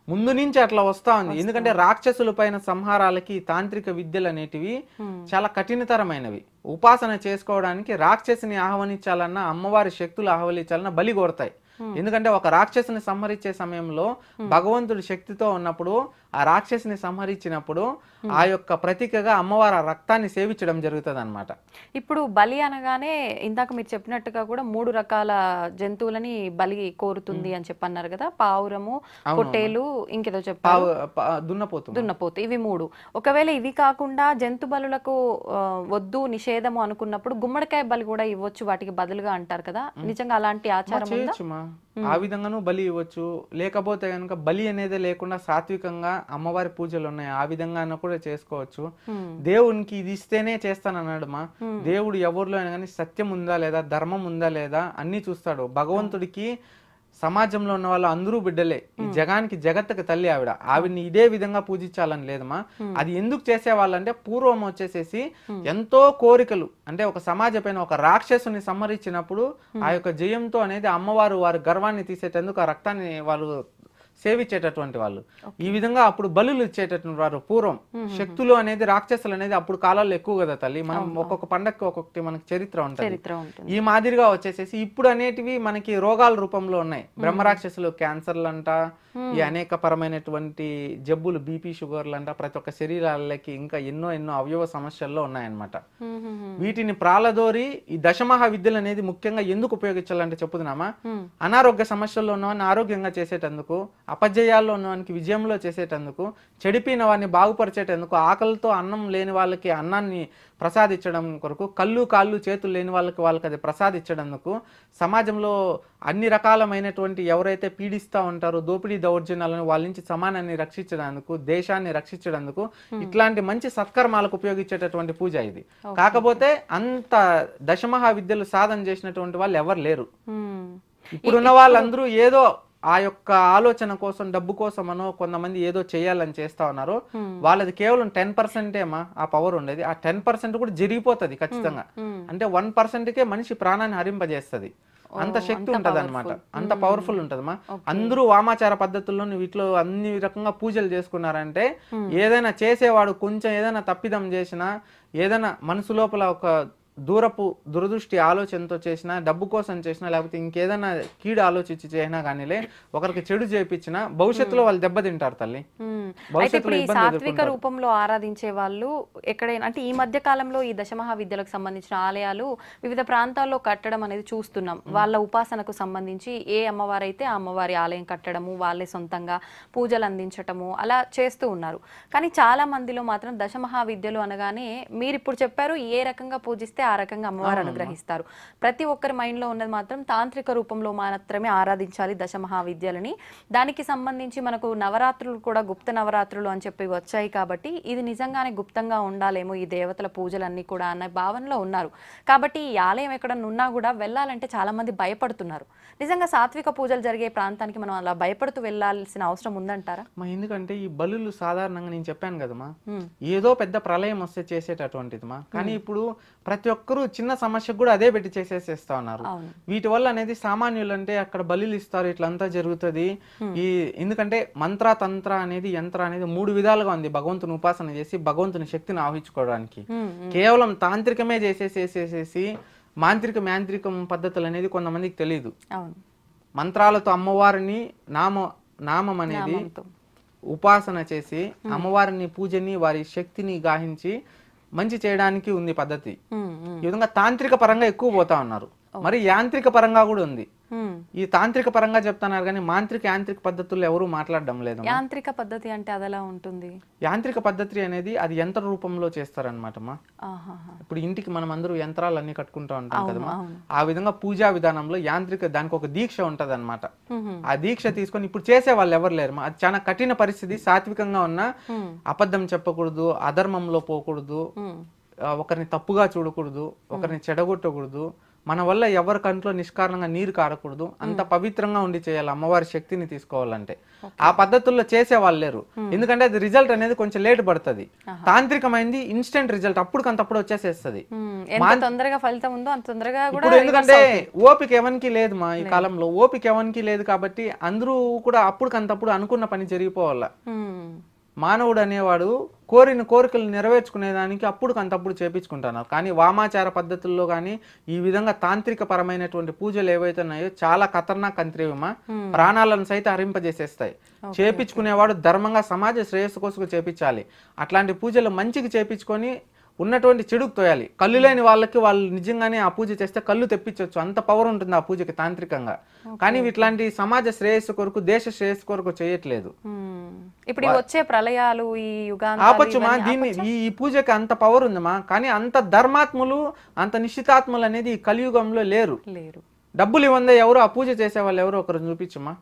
ముందు నుంచి అట్లా వస్తా ఉంది. ఎందుకంటే రాక్షసుల పైన సంహారాలకి తాంత్రిక విద్యలు అనేటివి చాలా కఠినతరమైనవి. ఉపాసన చేసుకోవడానికి రాక్షసుని ఆహ్వానించాలన్నా అమ్మవారి శక్తులు ఆహ్వానించాలన్నా బలి కోరతాయి. ఎందుకంటే ఒక రాక్షసుని సంహరించే సమయంలో భగవంతుడి శక్తితో ఉన్నప్పుడు ఆ రాక్షసుని సంహరించినప్పుడు ఆ యొక్క ప్రతీకగా అమ్మవారి రక్తాన్ని సేవించడం జరుగుతుంది అన్నమాట. ఇప్పుడు బలి అనగానే ఇందాక మీరు చెప్పినట్టుగా కూడా 3 రకాల జంతువులని బలి కోరుతుంది అని చెప్పన్నారు కదా. పావురము, పొట్టేలు, ఇంకేదో చెప్పారు దున్నపోతు. ఇవి 3. ఒకవేళ ఇవి కాకుండా జంతు బలులకు వద్దు నిషేధము అనుకున్నప్పుడు గుమ్మడికాయ బలి కూడా ఇవ్వచ్చు వాటికి బదులుగా అంటారు కదా. నిజంగా అలాంటి ఆచారం ఉందా? ఆ విధంగాను బలి ఇవ్వచ్చు. లేకపోతే కనుక బలి అనేది లేకుండా సాత్వికంగా అమ్మవారి పూజలు ఉన్నాయి ఆ విధంగా కూడా చేసుకోవచ్చు. దేవునికి ఇది ఇస్తేనే చేస్తానన్నాడుమా. దేవుడు ఎవరిలో అయినా కానీ సత్యం ఉందా లేదా, ధర్మం ఉందా లేదా అన్ని చూస్తాడు. భగవంతుడికి సమాజంలో ఉన్న వాళ్ళు అందరూ బిడ్డలే. ఈ జగానికి జగత్తుకి తల్లి ఆవిడని ఇదే విధంగా పూజించాలని లేదమ్మా. అది ఎందుకు చేసేవాళ్ళంటే పూర్వం వచ్చేసేసి ఎంతో కోరికలు అంటే ఒక సమాజ పైన ఒక రాక్షసుని సంహరించినప్పుడు ఆ యొక్క జయంతో అనేది అమ్మవారు వారి గర్వాన్ని తీసేటందుకు ఆ రక్తాన్ని వాళ్ళు సేవించేటటువంటి వాళ్ళు. ఈ విధంగా అప్పుడు బలులు ఇచ్చేటటువంటి వారు పూర్వం. శక్తులు అనేది రాక్షసులు అనేది అప్పుడు కాలాల్లో ఎక్కువ కదా తల్లి. మనం ఒక్కొక్క పండగకి ఒక్కొక్కటి మనకి చరిత్ర ఉంటుంది. ఈ మాదిరిగా వచ్చేసేసి ఇప్పుడు అనేటివి మనకి రోగాల రూపంలో ఉన్నాయి. బ్రహ్మరాక్షసులు క్యాన్సర్లు అంట, ఈ అనేక పరమైనటువంటి జబ్బులు బీపీ షుగర్లు అంట, ప్రతి ఒక్క శరీరాలకి ఇంకా ఎన్నో అవయవ సమస్యల్లో ఉన్నాయన్నమాట. వీటిని ప్రాలదోరి ఈ దశమహా విద్యలు అనేది ముఖ్యంగా ఎందుకు ఉపయోగించాలంటే చెప్పుతున్నామా, అనారోగ్య సమస్యల్లో ఉన్నవాడిని ఆరోగ్యంగా చేసేటందుకు, అపజయాల్లో ఉన్నవానికి విజయంలో చేసేటందుకు, చెడిపోయిన వారిని బాగుపరిచేటందుకు, ఆకలితో అన్నం లేని వాళ్ళకి అన్నాన్ని ప్రసాదించడం కొరకు, కళ్ళు కాళ్ళు చేతులు లేని వాళ్ళకి అది ప్రసాదించడందుకు, సమాజంలో అన్ని రకాలమైనటువంటి ఎవరైతే పీడిస్తూ ఉంటారో దోపిడీ దౌర్జన్యాలను వాళ్ళ నుంచి సమానాన్ని రక్షించడానికి, దేశాన్ని రక్షించడానికి ఇట్లాంటి మంచి సత్కర్మాలకు ఉపయోగించేటటువంటి పూజ ఇది. కాకపోతే అంత దశమహావిద్యలు సాధన చేసినటువంటి వాళ్ళు ఎవరు లేరు. ఇప్పుడున్న వాళ్ళందరూ ఏదో ఆ యొక్క ఆలోచన కోసం, డబ్బు కోసమనో కొంతమంది ఏదో చేయాలని చేస్తా ఉన్నారు. వాళ్ళది కేవలం 10% ఆ పవర్ ఉండేది. ఆ 10% కూడా జరిగిపోతుంది ఖచ్చితంగా. అంటే 1%కే మనిషి ప్రాణాన్ని హరింపజేస్తుంది. అంత శక్తి ఉంటది అనమాట, అంత పవర్ఫుల్ ఉంటదమ్మా. అందరూ వామాచార పద్ధతుల్లో వీటిలో అన్ని రకంగా పూజలు చేసుకున్నారంటే, ఏదైనా చేసేవాడు కొంచెం ఏదైనా తప్పిదం చేసినా, ఏదైనా మనసు లోపల ఒక దూరపు దురదృష్టి ఆలోచనతో చేసినా, డబ్బు కోసం చేసినా, లేకపోతే ఇంకేదైనా కీడు ఆలోచించి చేసినా కానీలే, ఒకరికి చెడు చేయించినా భవిష్యత్తులో వాళ్ళు దెబ్బతింటారు తల్లి. సాత్విక రూపంలో ఆరాధించే వాళ్ళు ఎక్కడైనా, అంటే ఈ మధ్య కాలంలో ఈ దశమహావిద్యలకు సంబంధించిన ఆలయాలు వివిధ ప్రాంతాల్లో కట్టడం అనేది చూస్తున్నాం. వాళ్ళ ఉపాసనకు సంబంధించి ఏ అమ్మవారైతే ఆ అమ్మవారి ఆలయం కట్టడము, వాళ్ళే సొంతంగా పూజలు అందించటము అలా చేస్తూ ఉన్నారు. కానీ చాలా మందిలో మాత్రం దశమహావిద్యలు అనగానే మీరు ఇప్పుడు చెప్పారు, ఏ రకంగా పూజిస్తే ఆ రకంగా అమ్మవారు అనుగ్రహిస్తారు. ప్రతి ఒక్కరి మైండ్ లో ఉన్నది మాత్రం తాంత్రిక రూపంలో మాత్రమే ఆరాధించాలి దశమహావిద్యలని. దానికి సంబంధించి మనకు నవరాత్రులు కూడా గుప్త నవరాత్రులు అని చెప్పి వచ్చాయి కాబట్టి ఇది నిజంగానే గుప్తంగా ఉండాలేమో ఈ దేవతల పూజలన్నీ కూడా అన్న భావనలో ఉన్నారు. కాబట్టి ఈ ఆలయం ఎక్కడన్నా ఉన్నా కూడా వెళ్ళాలంటే చాలా మంది భయపడుతున్నారు. నిజంగా సాత్విక పూజలు జరిగే ప్రాంతానికి మనం అలా భయపడుతూ వెళ్ళాల్సిన అవసరం ఉందంటారా? ఎందుకంటే ఈ బలులు సాధారణంగా నేను చెప్పాను కదమ్మా, ఏదో పెద్ద ప్రళయం వస్తే చేసేటటువంటిదిమా. కానీ ఇప్పుడు ప్రతి ఒక్కరూ చిన్న సమస్యకు కూడా అదే పెట్టి చేసేసేస్తా ఉన్నారు. వీటి వల్ల అనేది సామాన్యులు అంటే అక్కడ బలులు ఇస్తారు, ఇట్లంతా జరుగుతుంది. ఎందుకంటే మంత్ర తంత్ర అనేది యంత్ర అనేది 3 విధాలుగా ఉంది భగవంతుని ఉపాసన చేసి భగవంతుని శక్తిని ఆహించుకోవడానికి. కేవలం తాంత్రికమే చేసేసేసి మ్యాంత్రికం పద్ధతులు అనేది కొంతమందికి తెలియదు. మంత్రాలతో అమ్మవారిని నామం అనేది ఉపాసన చేసి అమ్మవారిని పూజని వారి శక్తిని గాహించి మంచి చేయడానికి ఉంది పద్ధతి. ఈ విధంగా తాంత్రిక పరంగా ఎక్కువ పోతా ఉన్నారు. మరి యాంత్రిక పరంగా కూడా ఉంది. ఈ తాంత్రిక పరంగా చెప్తున్నారు కానీ యాంత్రిక పద్ధతుల్లో ఎవరు మాట్లాడడం లేదు. యాంత్రిక పద్ధతి అంటే అదలా ఉంటుంది. యాంత్రిక పద్ధతి అనేది అది యంత్ర రూపంలో చేస్తారనమాటమ్మా. ఇప్పుడు ఇంటికి మనం అందరూ యంత్రాలు అన్ని కట్టుకుంటా ఉంటాం కదమ్మా, ఆ విధంగా పూజా విధానంలో దానికి ఒక దీక్ష ఉంటది అనమాట. ఆ దీక్ష తీసుకొని ఇప్పుడు చేసే వాళ్ళు ఎవరు లేరు. అది చాలా కఠిన పరిస్థితి. సాత్వికంగా ఉన్న అబద్ధం చెప్పకూడదు, అధర్మంలో పోకూడదు, ఒకరిని తప్పుగా చూడకూడదు, ఒకరిని చెడగొట్టకూడదు, మన వల్ల ఎవరి కంట్లో నిష్కారణంగా నీరు కారకూడదు. అంత పవిత్రంగా ఉండి చేయాలి అమ్మవారి శక్తిని తీసుకోవాలంటే. ఆ పద్ధతుల్లో చేసే వాళ్ళు లేరు. ఎందుకంటే అది రిజల్ట్ అనేది కొంచెం లేట్ పడుతుంది. తాంత్రికమైంది ఇన్స్టెంట్ రిజల్ట్ అప్పటికంతప్పుడు వచ్చేసేస్తుంది. తొందరగా ఫలితం ఉందో అంత తొందరగా ఇప్పుడు ఎందుకంటే ఓపిక ఎవరికి లేదు మా ఈ కాలంలో, ఓపిక ఎవరికి లేదు కాబట్టి అందరూ కూడా అప్పటికంతప్పుడు అనుకున్న పని జరిగిపోవాల. మానవుడు అనేవాడు కోరిన కోరికలు నెరవేర్చుకునేదానికి అప్పటికంతప్పుడు చేపించుకుంటున్నారు. కానీ వామాచార పద్ధతుల్లో కానీ ఈ విధంగా తాంత్రిక పరమైనటువంటి పూజలు ఏవైతే ఉన్నాయో చాలా ఖతర్నాక్ అంత్రివమా, ప్రాణాలను సైతం హరింపజేసేస్తాయి. చేపించుకునేవాడు ధర్మంగా సమాజ శ్రేయస్సు కోసం చేపించాలి. అట్లాంటి పూజలు మంచికి చేపించుకొని ఉన్నటువంటి చెడుకు తోయాలి. కళ్ళు లేని వాళ్ళకి వాళ్ళు నిజంగానే ఆ పూజ చేస్తే కళ్ళు తెప్పించవచ్చు, అంత పవర్ ఉంటుంది ఆ పూజకి తాంత్రికంగా. కానీ ఇట్లాంటి సమాజ శ్రేయస్సు కొరకు, దేశ శ్రేయస్సు కొరకు చేయట్లేదు. ఇప్పుడు వచ్చే ప్రళయాలు ఈ ఆపచ్చుమా, దీన్ని ఈ పూజకి అంత పవర్ ఉందమ్మా. కానీ అంత ధర్మాత్ములు, అంత నిశ్చితాత్ములు అనేది ఈ కలియుగంలో లేరు. డబ్బులు ఇవ్వందే ఎవరు ఆ పూజ చేసే వాళ్ళు ఎవరో ఒకరు చూపించమ్మా.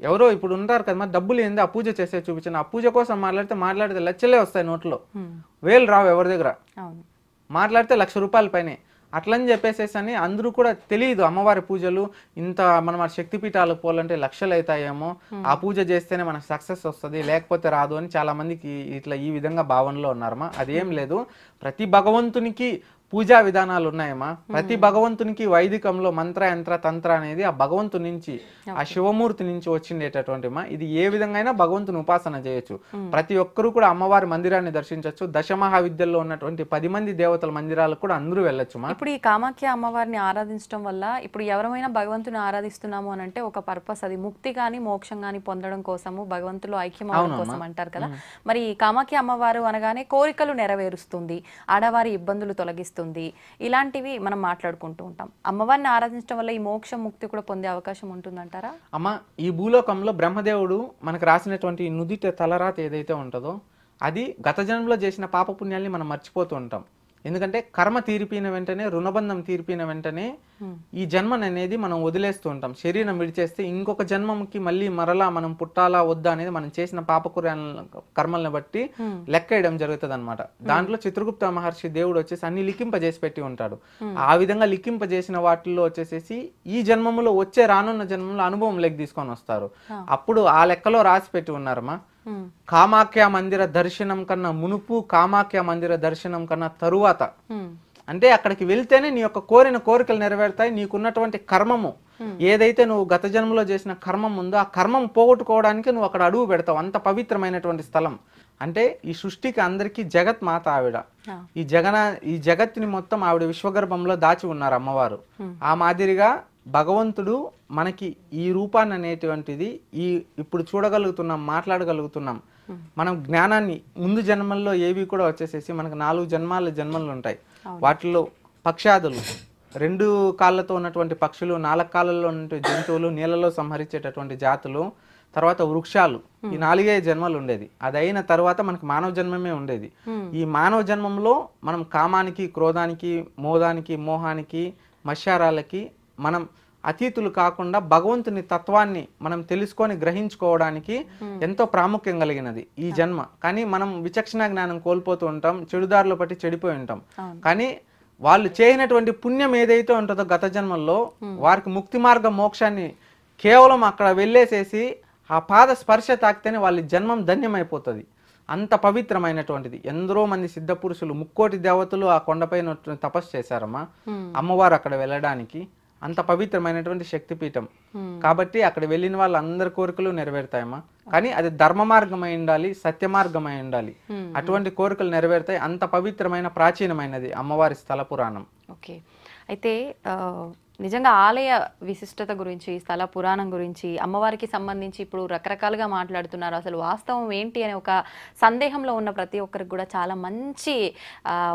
ఎవరో ఇప్పుడు ఉంటారు కదా, డబ్బులు ఏంది ఆ పూజ చేసే చూపించాను. ఆ పూజ కోసం మాట్లాడితే లక్షలే వస్తాయి నోట్లో, వేలు రావు ఎవరి దగ్గర. మాట్లాడితే ₹1,00,000 పైనే. అట్లని చెప్పేసేసి అందరూ కూడా తెలియదు అమ్మవారి పూజలు ఇంత మనం ఆ శక్తిపీఠాలకు పోవాలంటే లక్షలు అవుతాయేమో, ఆ పూజ చేస్తేనే మనకు సక్సెస్ వస్తుంది, లేకపోతే రాదు అని చాలా మందికి ఇట్లా ఈ విధంగా భావనలో ఉన్నారమ్మా. అదేం లేదు. ప్రతి భగవంతునికి పూజా విధానాలు ఉన్నాయమ్మా. ప్రతి భగవంతునికి వైదికంలో మంత్ర యంత్ర తంత్ర అనేది ఆ భగవంతుని నుంచి, ఆ శివమూర్తి నుంచి వచ్చిండేటటువంటిమా. ఇది ఏ విధంగా భగవంతుని ఉపాసన చేయొచ్చు. ప్రతి ఒక్కరూ కూడా అమ్మవారి మందిరాన్ని దర్శించవచ్చు. దశమహావిద్యల్లో ఉన్నటువంటి 10 మంది దేవతల మందిరాలకు కూడా అందరూ వెళ్ళొచ్చుమా. ఇప్పుడు ఈ కామాఖ్య అమ్మవారిని ఆరాధించడం వల్ల ఇప్పుడు ఎవరైనా భగవంతుని ఆరాధిస్తున్నాము అని అంటే ఒక పర్పస్, అది ముక్తి గాని మోక్షం గాని పొందడం కోసము, భగవంతులో ఐక్యం అవడం కోసం అంటారు కదా. మరి కామాఖ్య అమ్మవారు అనగానే కోరికలు నెరవేరుస్తుంది, ఆడవారి ఇబ్బందులు తొలగిస్తుంది, జరుగుతుంది, ఇలాంటివి మనం మాట్లాడుకుంటూ ఉంటాం. అమ్మవారిని ఆరాధించడం వల్ల ఈ మోక్షం ముక్తి కూడా పొందే అవకాశం ఉంటుందంటారా? అమ్మ, ఈ భూలోకంలో బ్రహ్మదేవుడు మనకు రాసినటువంటి నుదిట తలరాత ఏదైతే ఉంటుందో అది గత జన్మలో చేసిన పాపపుణ్యాల్ని మనం మర్చిపోతూ ఉంటాం. ఎందుకంటే కర్మ తీరిపోయిన వెంటనే, రుణబంధం తీరిపోయిన వెంటనే ఈ జన్మను అనేది మనం వదిలేస్తూ ఉంటాం. శరీరం విడిచేస్తే ఇంకొక జన్మకి మళ్ళీ మరలా మనం పుట్టాలా వద్దా అనేది మనం చేసిన కర్మల్ని బట్టి లెక్క వేయడం జరుగుతుంది అనమాట. దాంట్లో చిత్రగుప్త మహర్షి దేవుడు వచ్చేసి అన్ని లిఖింపజేసి పెట్టి ఉంటాడు. ఆ విధంగా లిఖింపజేసిన వాటిల్లో వచ్చేసేసి ఈ జన్మములో వచ్చే రానున్న జన్మంలో అనుభవం లెక్క తీసుకొని వస్తారు. అప్పుడు ఆ లెక్కలో రాసి పెట్టి ఉన్నారమ్మా, కామాఖ్య మందిర దర్శనం కన్నా మునుపు, కామాఖ్య మందిర దర్శనం కన్నా తరువాత. అంటే అక్కడికి వెళ్తేనే నీ యొక్క కోరిన కోరికలు నెరవేరుతాయి. నీకున్నటువంటి కర్మము ఏదైతే నువ్వు గత జన్మలో చేసిన కర్మం ఉందో ఆ కర్మం పోగొట్టుకోవడానికి నువ్వు అక్కడ అడుగు పెడతావు. అంత పవిత్రమైనటువంటి స్థలం. అంటే ఈ సృష్టికి అందరికీ జగత్ మాత ఆవిడ. ఈ జగత్తుని మొత్తం ఆవిడ విశ్వగర్భంలో దాచి ఉన్నారు అమ్మవారు. ఆ మాదిరిగా భగవంతుడు మనకి ఈ రూపాన్ని అనేటువంటిది ఇప్పుడు చూడగలుగుతున్నాం, మాట్లాడగలుగుతున్నాం. మనం జ్ఞానాన్ని ముందు జన్మల్లో ఏవి కూడా వచ్చేసేసి మనకు 4 జన్మలు ఉంటాయి. వాటిలో పక్షాదులు, 2 కాళ్ళతో ఉన్నటువంటి పక్షులు, 4 కాళ్ళల్లో ఉన్నటువంటి జంతువులు, నీళ్ళలో సంహరించేటటువంటి జాతులు, తర్వాత వృక్షాలు, ఈ 4 జన్మలు ఉండేది. అది అయిన తర్వాత మనకు మానవ జన్మమే ఉండేది. ఈ మానవ జన్మంలో మనం కామానికి, క్రోధానికి, మోదానికి, మోహానికి, మత్స్యారాలకి మనం అతీతులు కాకుండా భగవంతుని తత్వాన్ని మనం తెలుసుకొని గ్రహించుకోవడానికి ఎంతో ప్రాముఖ్యం కలిగినది ఈ జన్మ. కానీ మనం విచక్షణ జ్ఞానం కోల్పోతూ ఉంటాం, చెడుదారులు పట్టి చెడిపోయి ఉంటాం. కానీ వాళ్ళు చేయనటువంటి పుణ్యం ఏదైతే ఉంటుందో గత జన్మల్లో వారికి ముక్తి మార్గం, మోక్షాన్ని కేవలం అక్కడ వెళ్ళేసేసి ఆ పాద స్పర్శ తాకితేనే వాళ్ళ జన్మం ధన్యమైపోతుంది. అంత పవిత్రమైనటువంటిది. ఎందరో మంది సిద్ధ పురుషులు, 3 కోటి దేవతలు ఆ కొండపైన తపస్సు చేశారమ్మా అమ్మవారు అక్కడ వెళ్ళడానికి. అంత పవిత్రమైనటువంటి శక్తిపీఠం కాబట్టి అక్కడ వెళ్ళిన వాళ్ళందరి కోరికలు నెరవేరుతాయమ్మా. కానీ అది ధర్మ మార్గమై ఉండాలి, సత్య మార్గమై ఉండాలి. అటువంటి కోరికలు నెరవేరుతాయి. అంత పవిత్రమైన ప్రాచీనమైనది అమ్మవారి స్థల పురాణం. ఓకే, అయితే నిజంగా ఆలయ విశిష్టత గురించి, స్థల పురాణం గురించి, అమ్మవారికి సంబంధించి ఇప్పుడు రకరకాలుగా మాట్లాడుతున్నారు. అసలు వాస్తవం ఏంటి అనే ఒక సందేహంలో ఉన్న ప్రతి ఒక్కరికి కూడా చాలా మంచి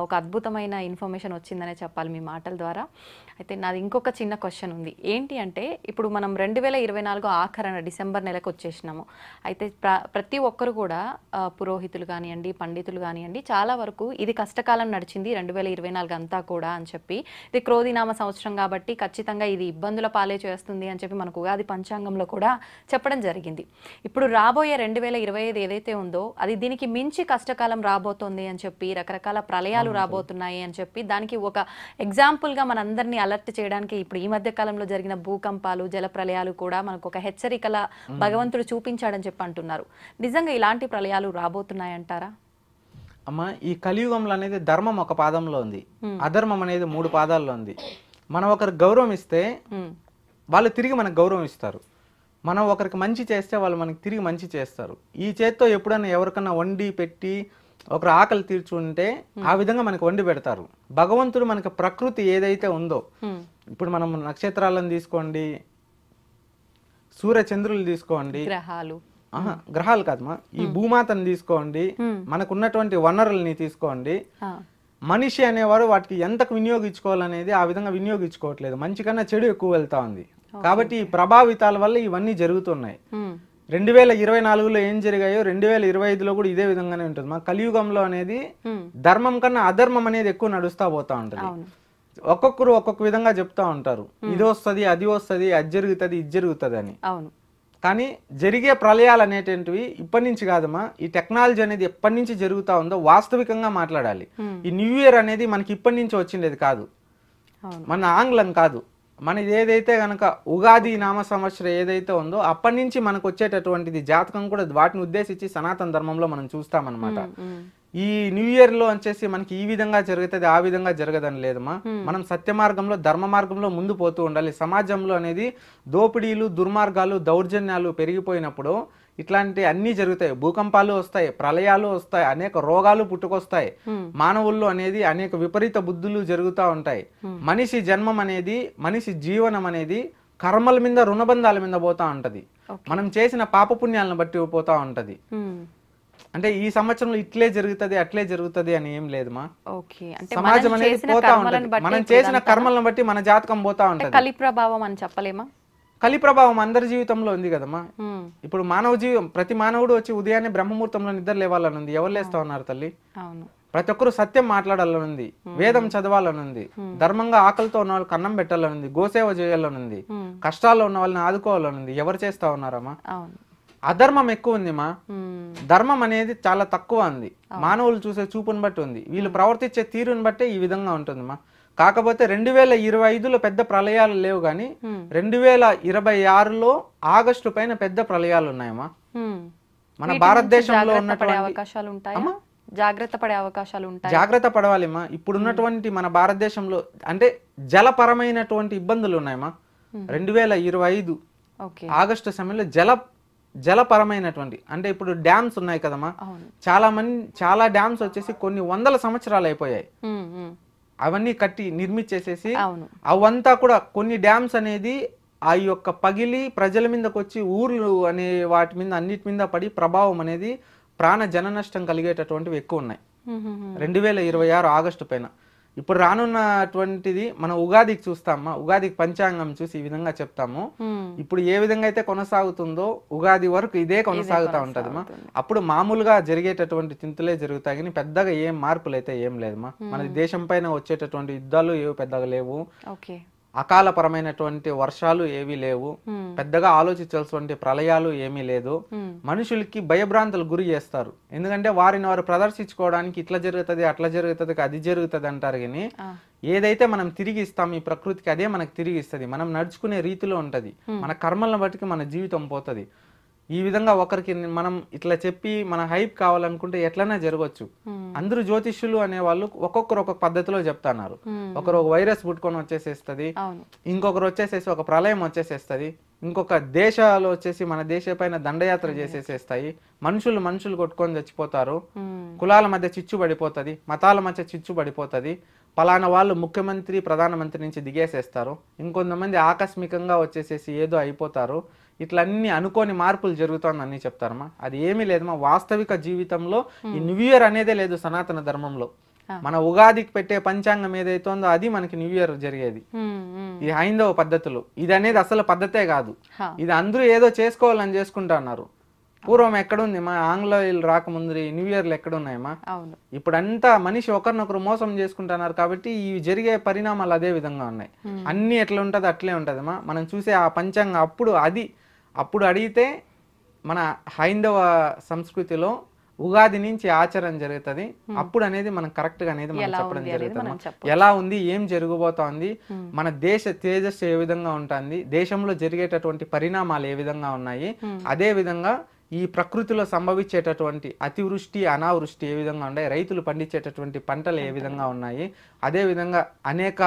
ఒక అద్భుతమైన ఇన్ఫర్మేషన్ వచ్చిందనే చెప్పాలి మీ మాటల ద్వారా. అయితే నాది ఇంకొక చిన్న క్వశ్చన్ ఉంది. ఏంటి అంటే ఇప్పుడు మనం 2024 ఆఖరణ డిసెంబర్ నెలకు వచ్చేసినాము. అయితే ప్రతి ఒక్కరు కూడా పురోహితులు కానివ్వండి, పండితులు కానివ్వండి, చాలా వరకు ఇది కష్టకాలం నడిచింది 2024 అంతా కూడా అని చెప్పి, ఇది క్రోధినామ సంవత్సరం కాబట్టి ఖచ్చితంగా ఇది ఇబ్బందుల పాలే చేస్తుంది అని చెప్పి మనకు ఉగాది పంచాంగంలో కూడా చెప్పడం జరిగింది. ఇప్పుడు రాబోయే 2025 ఏదైతే ఉందో అది దీనికి మించి కష్టకాలం రాబోతోంది అని చెప్పి, రకరకాల ప్రళయాలు రాబోతున్నాయి అని చెప్పి, దానికి ఒక ఎగ్జాంపుల్గా మనందరినీ అలర్ట్ చేయడానికి ఇప్పుడు ఈ మధ్య కాలంలో జరిగిన భూకంపాలు, జల ప్రళయాలు కూడా మనకు ఒక హెచ్చరికల భగవంతుడు చూపించాడని చెప్పి అంటున్నారు. నిజంగా ఇలాంటి ప్రళయాలు రాబోతున్నాయంటారా? అమ్మ, ఈ కలియుగంలో అనేది ధర్మం ఒక పాదంలో ఉంది, అధర్మం అనేది 3 పాదాల్లో ఉంది. మనం ఒకరికి గౌరవం ఇస్తే వాళ్ళు తిరిగి మనకు గౌరవం ఇస్తారు. మనం ఒకరికి మంచి చేస్తే వాళ్ళు మనకి తిరిగి మంచి చేస్తారు. ఈ చేత్తో ఎప్పుడైనా ఎవరికన్నా వండి పెట్టి ఒకరు ఆకలి తీర్చుంటే ఆ విధంగా మనకు వండి పెడతారు. భగవంతుడు మనకి ప్రకృతి ఏదైతే ఉందో, ఇప్పుడు మనం నక్షత్రాలను తీసుకోండి, సూర్య చంద్రులు తీసుకోండి, గ్రహాలు కాదమ్మా, ఈ భూమాతను తీసుకోండి, మనకున్నటువంటి వనరుల్ని తీసుకోండి. మనిషి అనేవారు వాటికి ఎంతకు వినియోగించుకోవాలనేది ఆ విధంగా వినియోగించుకోవట్లేదు. మంచి కన్నా చెడు ఎక్కువ వెళ్తా ఉంది. కాబట్టి ఈ ప్రభావితాల వల్ల ఇవన్నీ జరుగుతున్నాయి. 2024లో ఏం జరిగాయో 2025లో కూడా ఇదే విధంగానే ఉంటుంది. మా కలియుగంలో అనేది ధర్మం కన్నా అధర్మం అనేది ఎక్కువ నడుస్తా పోతా ఉంటుంది. ఒక్కొక్కరు ఒక్కొక్క విధంగా చెప్తా ఉంటారు, ఇది వస్తుంది, అది వస్తుంది, అది జరుగుతుంది, ఇది జరుగుతుంది అని. కానీ జరిగే ప్రళయాలు అనేటువంటివి ఇప్పటి నుంచి కాదమ్మా, ఈ టెక్నాలజీ అనేది ఎప్పటి నుంచి జరుగుతూ ఉందో వాస్తవికంగా మాట్లాడాలి. ఈ న్యూ ఇయర్ అనేది మనకి ఇప్పటి నుంచి వచ్చిండేది కాదు, మన ఆంగ్లం కాదు. మనది ఏదైతే కనుక ఉగాది నామ సంవత్సరం ఏదైతే ఉందో అప్పటి నుంచి మనకు వచ్చేటటువంటిది జాతకం కూడా వాటిని ఉద్దేశించి సనాతన ధర్మంలో మనం చూస్తామన్నమాట. ఈ న్యూ ఇయర్ లో వచ్చేసి మనకి ఈ విధంగా జరుగుతుంది, ఆ విధంగా జరగదని లేదమ్మా. మనం సత్య మార్గంలో, ధర్మ మార్గంలో ముందు పోతూ ఉండాలి. సమాజంలో అనేది దోపిడీలు, దుర్మార్గాలు, దౌర్జన్యాలు పెరిగిపోయినప్పుడు ఇట్లాంటి అన్ని జరుగుతాయి. భూకంపాలు వస్తాయి, ప్రళయాలు వస్తాయి, అనేక రోగాలు పుట్టుకొస్తాయి. మానవుల్లో అనేది అనేక విపరీత బుద్ధులు జరుగుతూ ఉంటాయి. మనిషి జన్మం అనేది, మనిషి జీవనం అనేది కర్మల మీద, రుణబంధాల మీద పోతా ఉంటది. మనం చేసిన పాపపుణ్యాలను బట్టి పోతా ఉంటది. అంటే ఈ సంవత్సరంలో ఇట్లే జరుగుతది అట్లే జరుగుతది అని ఏం లేదు మా. ఓకే, అంటే సమాజం అనేది పోతా ఉంటది, మనం చేసిన కర్మలను బట్టి మన జాతకం పోతా ఉంటది. కలి ప్రభావం అని చెప్పలేమా? కలి ప్రభావం అందరి జీవితంలో ఉంది కదమ్మా. ఇప్పుడు మానవ జీవితం, ప్రతి మానవుడు వచ్చి ఉదయాన్నే బ్రహ్మముహూర్తంలో నిద్ర లేవాలని ఉంది. ఎవరు లేస్తా ఉన్నారు తల్లి? అవును. ప్రతి ఒక్కరు సత్యం మాట్లాడాలని ఉంది, వేదం చదవాలని ఉంది, ధర్మంగా ఆకలితో ఉన్న వాళ్ళకి అన్నం పెట్టాలని ఉంది, గోసేవ చేయాలని ఉంది, కష్టాల్లో ఉన్న వాళ్ళని ఆదుకోవాలని ఉంది. ఎవరు చేస్తా ఉన్నారమ్మా? అధర్మం ఎక్కువ ఉంది మా. ధర్మం అనేది చాలా తక్కువ ఉంది. మానవులు చూసే చూపుని బట్టి ఉంది, వీళ్ళు ప్రవర్తించే తీరుని బట్టే ఈ విధంగా ఉంటుంది మా. కాకపోతే 2025లో పెద్ద ప్రళయాలు లేవు కానీ 2026లో ఆగస్టు పైన పెద్ద ప్రళయాలు ఉన్నాయమ్మా. మన భారతదేశంలో ఉన్నటువంటి అవకాశాలు ఉంటాయా? జాగ్రత్త పడే అవకాశాలు ఉంటాయి. జాగ్రత్త పడవాలిమ్మా. ఇప్పుడున్నటువంటి మన భారతదేశంలో అంటే జలపరమైనటువంటి ఇబ్బందులు ఉన్నాయమ్మా. 2025 ఆగస్టు సమయంలో జలపరమైనటువంటి అంటే ఇప్పుడు డ్యామ్స్ ఉన్నాయి కదమ్మా. చాలా డ్యామ్స్ వచ్చేసి కొన్ని వందల సంవత్సరాలు అయిపోయాయి. అవన్నీ కట్టి నిర్మించేసేసి అవంతా కూడా కొన్ని డ్యామ్స్ అనేది ఆ యొక్క పగిలి ప్రజల మీదకి వచ్చి ఊర్లు అనే వాటి మీద అన్నిటి మీద పడి ప్రభావం అనేది ప్రాణ జన నష్టం కలిగేటటువంటివి ఎక్కువ ఉన్నాయి 2026 ఆగస్టు పైన. ఇప్పుడు రానున్నటువంటిది మనం ఉగాదికి చూస్తామా, ఉగాదికి పంచాంగం చూసి ఈ విధంగా చెప్తాము. ఇప్పుడు ఏ విధంగా అయితే కొనసాగుతుందో ఉగాది వరకు ఇదే కొనసాగుతూ ఉంటదమ్మా. అప్పుడు మామూలుగా జరిగేటటువంటి చింతలే జరుగుతాయి కానీ పెద్దగా ఏం మార్పులు అయితే ఏం లేదమ్మా. మన దేశం పైన వచ్చేటటువంటి యుద్ధాలు ఏవి పెద్దగా లేవు, అకాల పరమైనటువంటి వర్షాలు ఏవీ లేవు, పెద్దగా ఆలోచించాల్సినటువంటి ప్రళయాలు ఏమీ లేదు. మనుషులకి భయభ్రాంతులు గురి చేస్తారు, ఎందుకంటే వారిని వారు ప్రదర్శించుకోవడానికి ఇట్లా జరుగుతుంది అట్లా జరుగుతుంది అది జరుగుతుంది అంటారు. కానీ ఏదైతే మనం తిరిగి ఇస్తాం ఈ ప్రకృతికి అదే మనకు తిరిగి ఇస్తుంది. మనం నడుచుకునే రీతిలో ఉంటది, మన కర్మలను బట్టి మన జీవితం పోతుంది. ఈ విధంగా ఒకరికి మనం ఇట్లా చెప్పి మన హైప్ కావాలనుకుంటే ఎట్లనే జరగవచ్చు. అందరూ జ్యోతిష్యులు అనే వాళ్ళు ఒక్కొక్కరు ఒక్కొక్క పద్ధతిలో చెప్తున్నారు. ఒకరు ఒక వైరస్ పుట్టుకొని వచ్చేసేస్తుంది, ఇంకొకరు వచ్చేసేసి ఒక ప్రళయం వచ్చేసేస్తుంది, ఇంకొక దేశాలు వచ్చేసి మన దేశ పైన దండయాత్ర చేసేసేస్తాయి, మనుషులు కొట్టుకొని చచ్చిపోతారు, కులాల మధ్య చిచ్చు పడిపోతుంది, మతాల మధ్య చిచ్చు పడిపోతుంది, పలానా వాళ్ళు ముఖ్యమంత్రి ప్రధానమంత్రి నుంచి దిగేసేస్తారు, ఇంకొంతమంది ఆకస్మికంగా వచ్చేసేసి ఏదో అయిపోతారు. ఇట్లా అన్ని అనుకోని మార్పులు జరుగుతాయని అన్ని చెప్తారమ్మా. అది ఏమీ లేదమ్మా. వాస్తవిక జీవితంలో ఈ న్యూ ఇయర్ అనేదే లేదు సనాతన ధర్మంలో. మన ఉగాదికి పెట్టే పంచాంగం ఏదైతే ఉందో అది మనకి న్యూ ఇయర్ జరిగేది ఈ హైందవ పద్ధతులు. ఇది అనేది అసలు పద్ధతే కాదు. ఇది అందరూ ఏదో చేసుకోవాలని చేసుకుంటున్నారు. పూర్వం ఎక్కడుంది మా ఆంగ్లేయులు రాకముందు న్యూ ఇయర్లు ఎక్కడున్నాయమ్మా? ఇప్పుడంతా మనిషి ఒకరినొకరు మోసం చేసుకుంటున్నారు కాబట్టి ఈ జరిగే పరిణామాలు అదే విధంగా ఉన్నాయి. అన్ని ఎట్లా ఉంటుంది అట్లే ఉంటుందమ్మా. మనం చూసే ఆ పంచాంగం అప్పుడు అడిగితే మన హైందవ సంస్కృతిలో ఉగాది నుంచి ఆచరణ జరుగుతుంది. అప్పుడు అనేది మనం కరెక్ట్ గా అనేది మనం చెప్పడం జరుగుతుంది. ఎలా ఉంది, ఏం జరగబోతోంది, మన దేశ తేజస్సు ఏ విధంగా ఉంటుంది, దేశంలో జరిగేటటువంటి పరిణామాలు ఏ విధంగా ఉన్నాయి, అదే విధంగా ఈ ప్రకృతిలో సంభవించేటటువంటి అతివృష్టి అనావృష్టి ఏ విధంగా ఉన్నాయి, రైతులు పండించేటటువంటి పంటలు ఏ విధంగా ఉన్నాయి, అదే విధంగా అనేక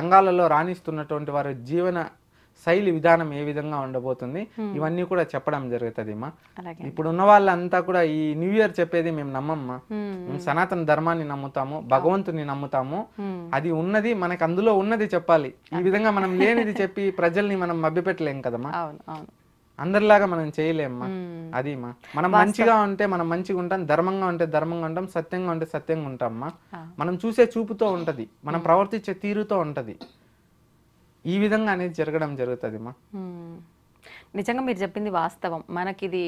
రంగాలలో రాణిస్తున్నటువంటి వారి జీవన శైలి విధానం ఏ విధంగా ఉండబోతుంది, ఇవన్నీ కూడా చెప్పడం జరుగుతుంది మా. ఇప్పుడు ఉన్న వాళ్ళంతా కూడా ఈ న్యూ ఇయర్ చెప్పేది మేము నమ్మమ్మా. మేము సనాతన ధర్మాన్ని నమ్ముతాము, భగవంతుని నమ్ముతాము. అది ఉన్నది మనకు అందులో ఉన్నది చెప్పాలి. ఈ విధంగా మనం లేనిది చెప్పి ప్రజల్ని మనం మభ్యపెట్టలేం కదమ్మా. అందరిలాగా మనం చేయలేమ్మా. అది మా మనం మంచిగా ఉంటే మనం మంచిగా ఉంటాం, ధర్మంగా ఉంటే ధర్మంగా ఉంటాం, సత్యంగా ఉంటే సత్యంగా ఉంటామ్మా. మనం చూసే చూపుతో ఉంటది, మనం ప్రవర్తించే తీరుతో ఉంటది. ఈ విధంగా అనేది జరగడం జరుగుతుంది మా. నిజంగా మీరు చెప్పింది వాస్తవం. మనకి ఇది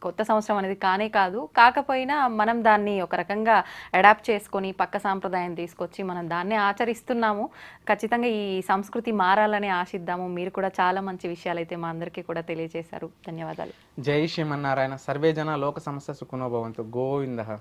కొత్త సంవత్సరం అనేది కానే కాదు, కాకపోయినా మనం దాన్ని ఒక రకంగా అడాప్ట్ చేసుకొని పక్క సాంప్రదాయం తీసుకొచ్చి మనం దాన్నే ఆచరిస్తున్నాము. ఖచ్చితంగా ఈ సంస్కృతి మారాలని ఆశిద్దాము. మీరు కూడా చాలా మంచి విషయాలు అయితే మా అందరికీ కూడా తెలియజేశారు. ధన్యవాదాలు. జై శ్రీమన్నారాయణ. సర్వే జన లోక సమస్త సుఖనో భవంతు. గోవిందః.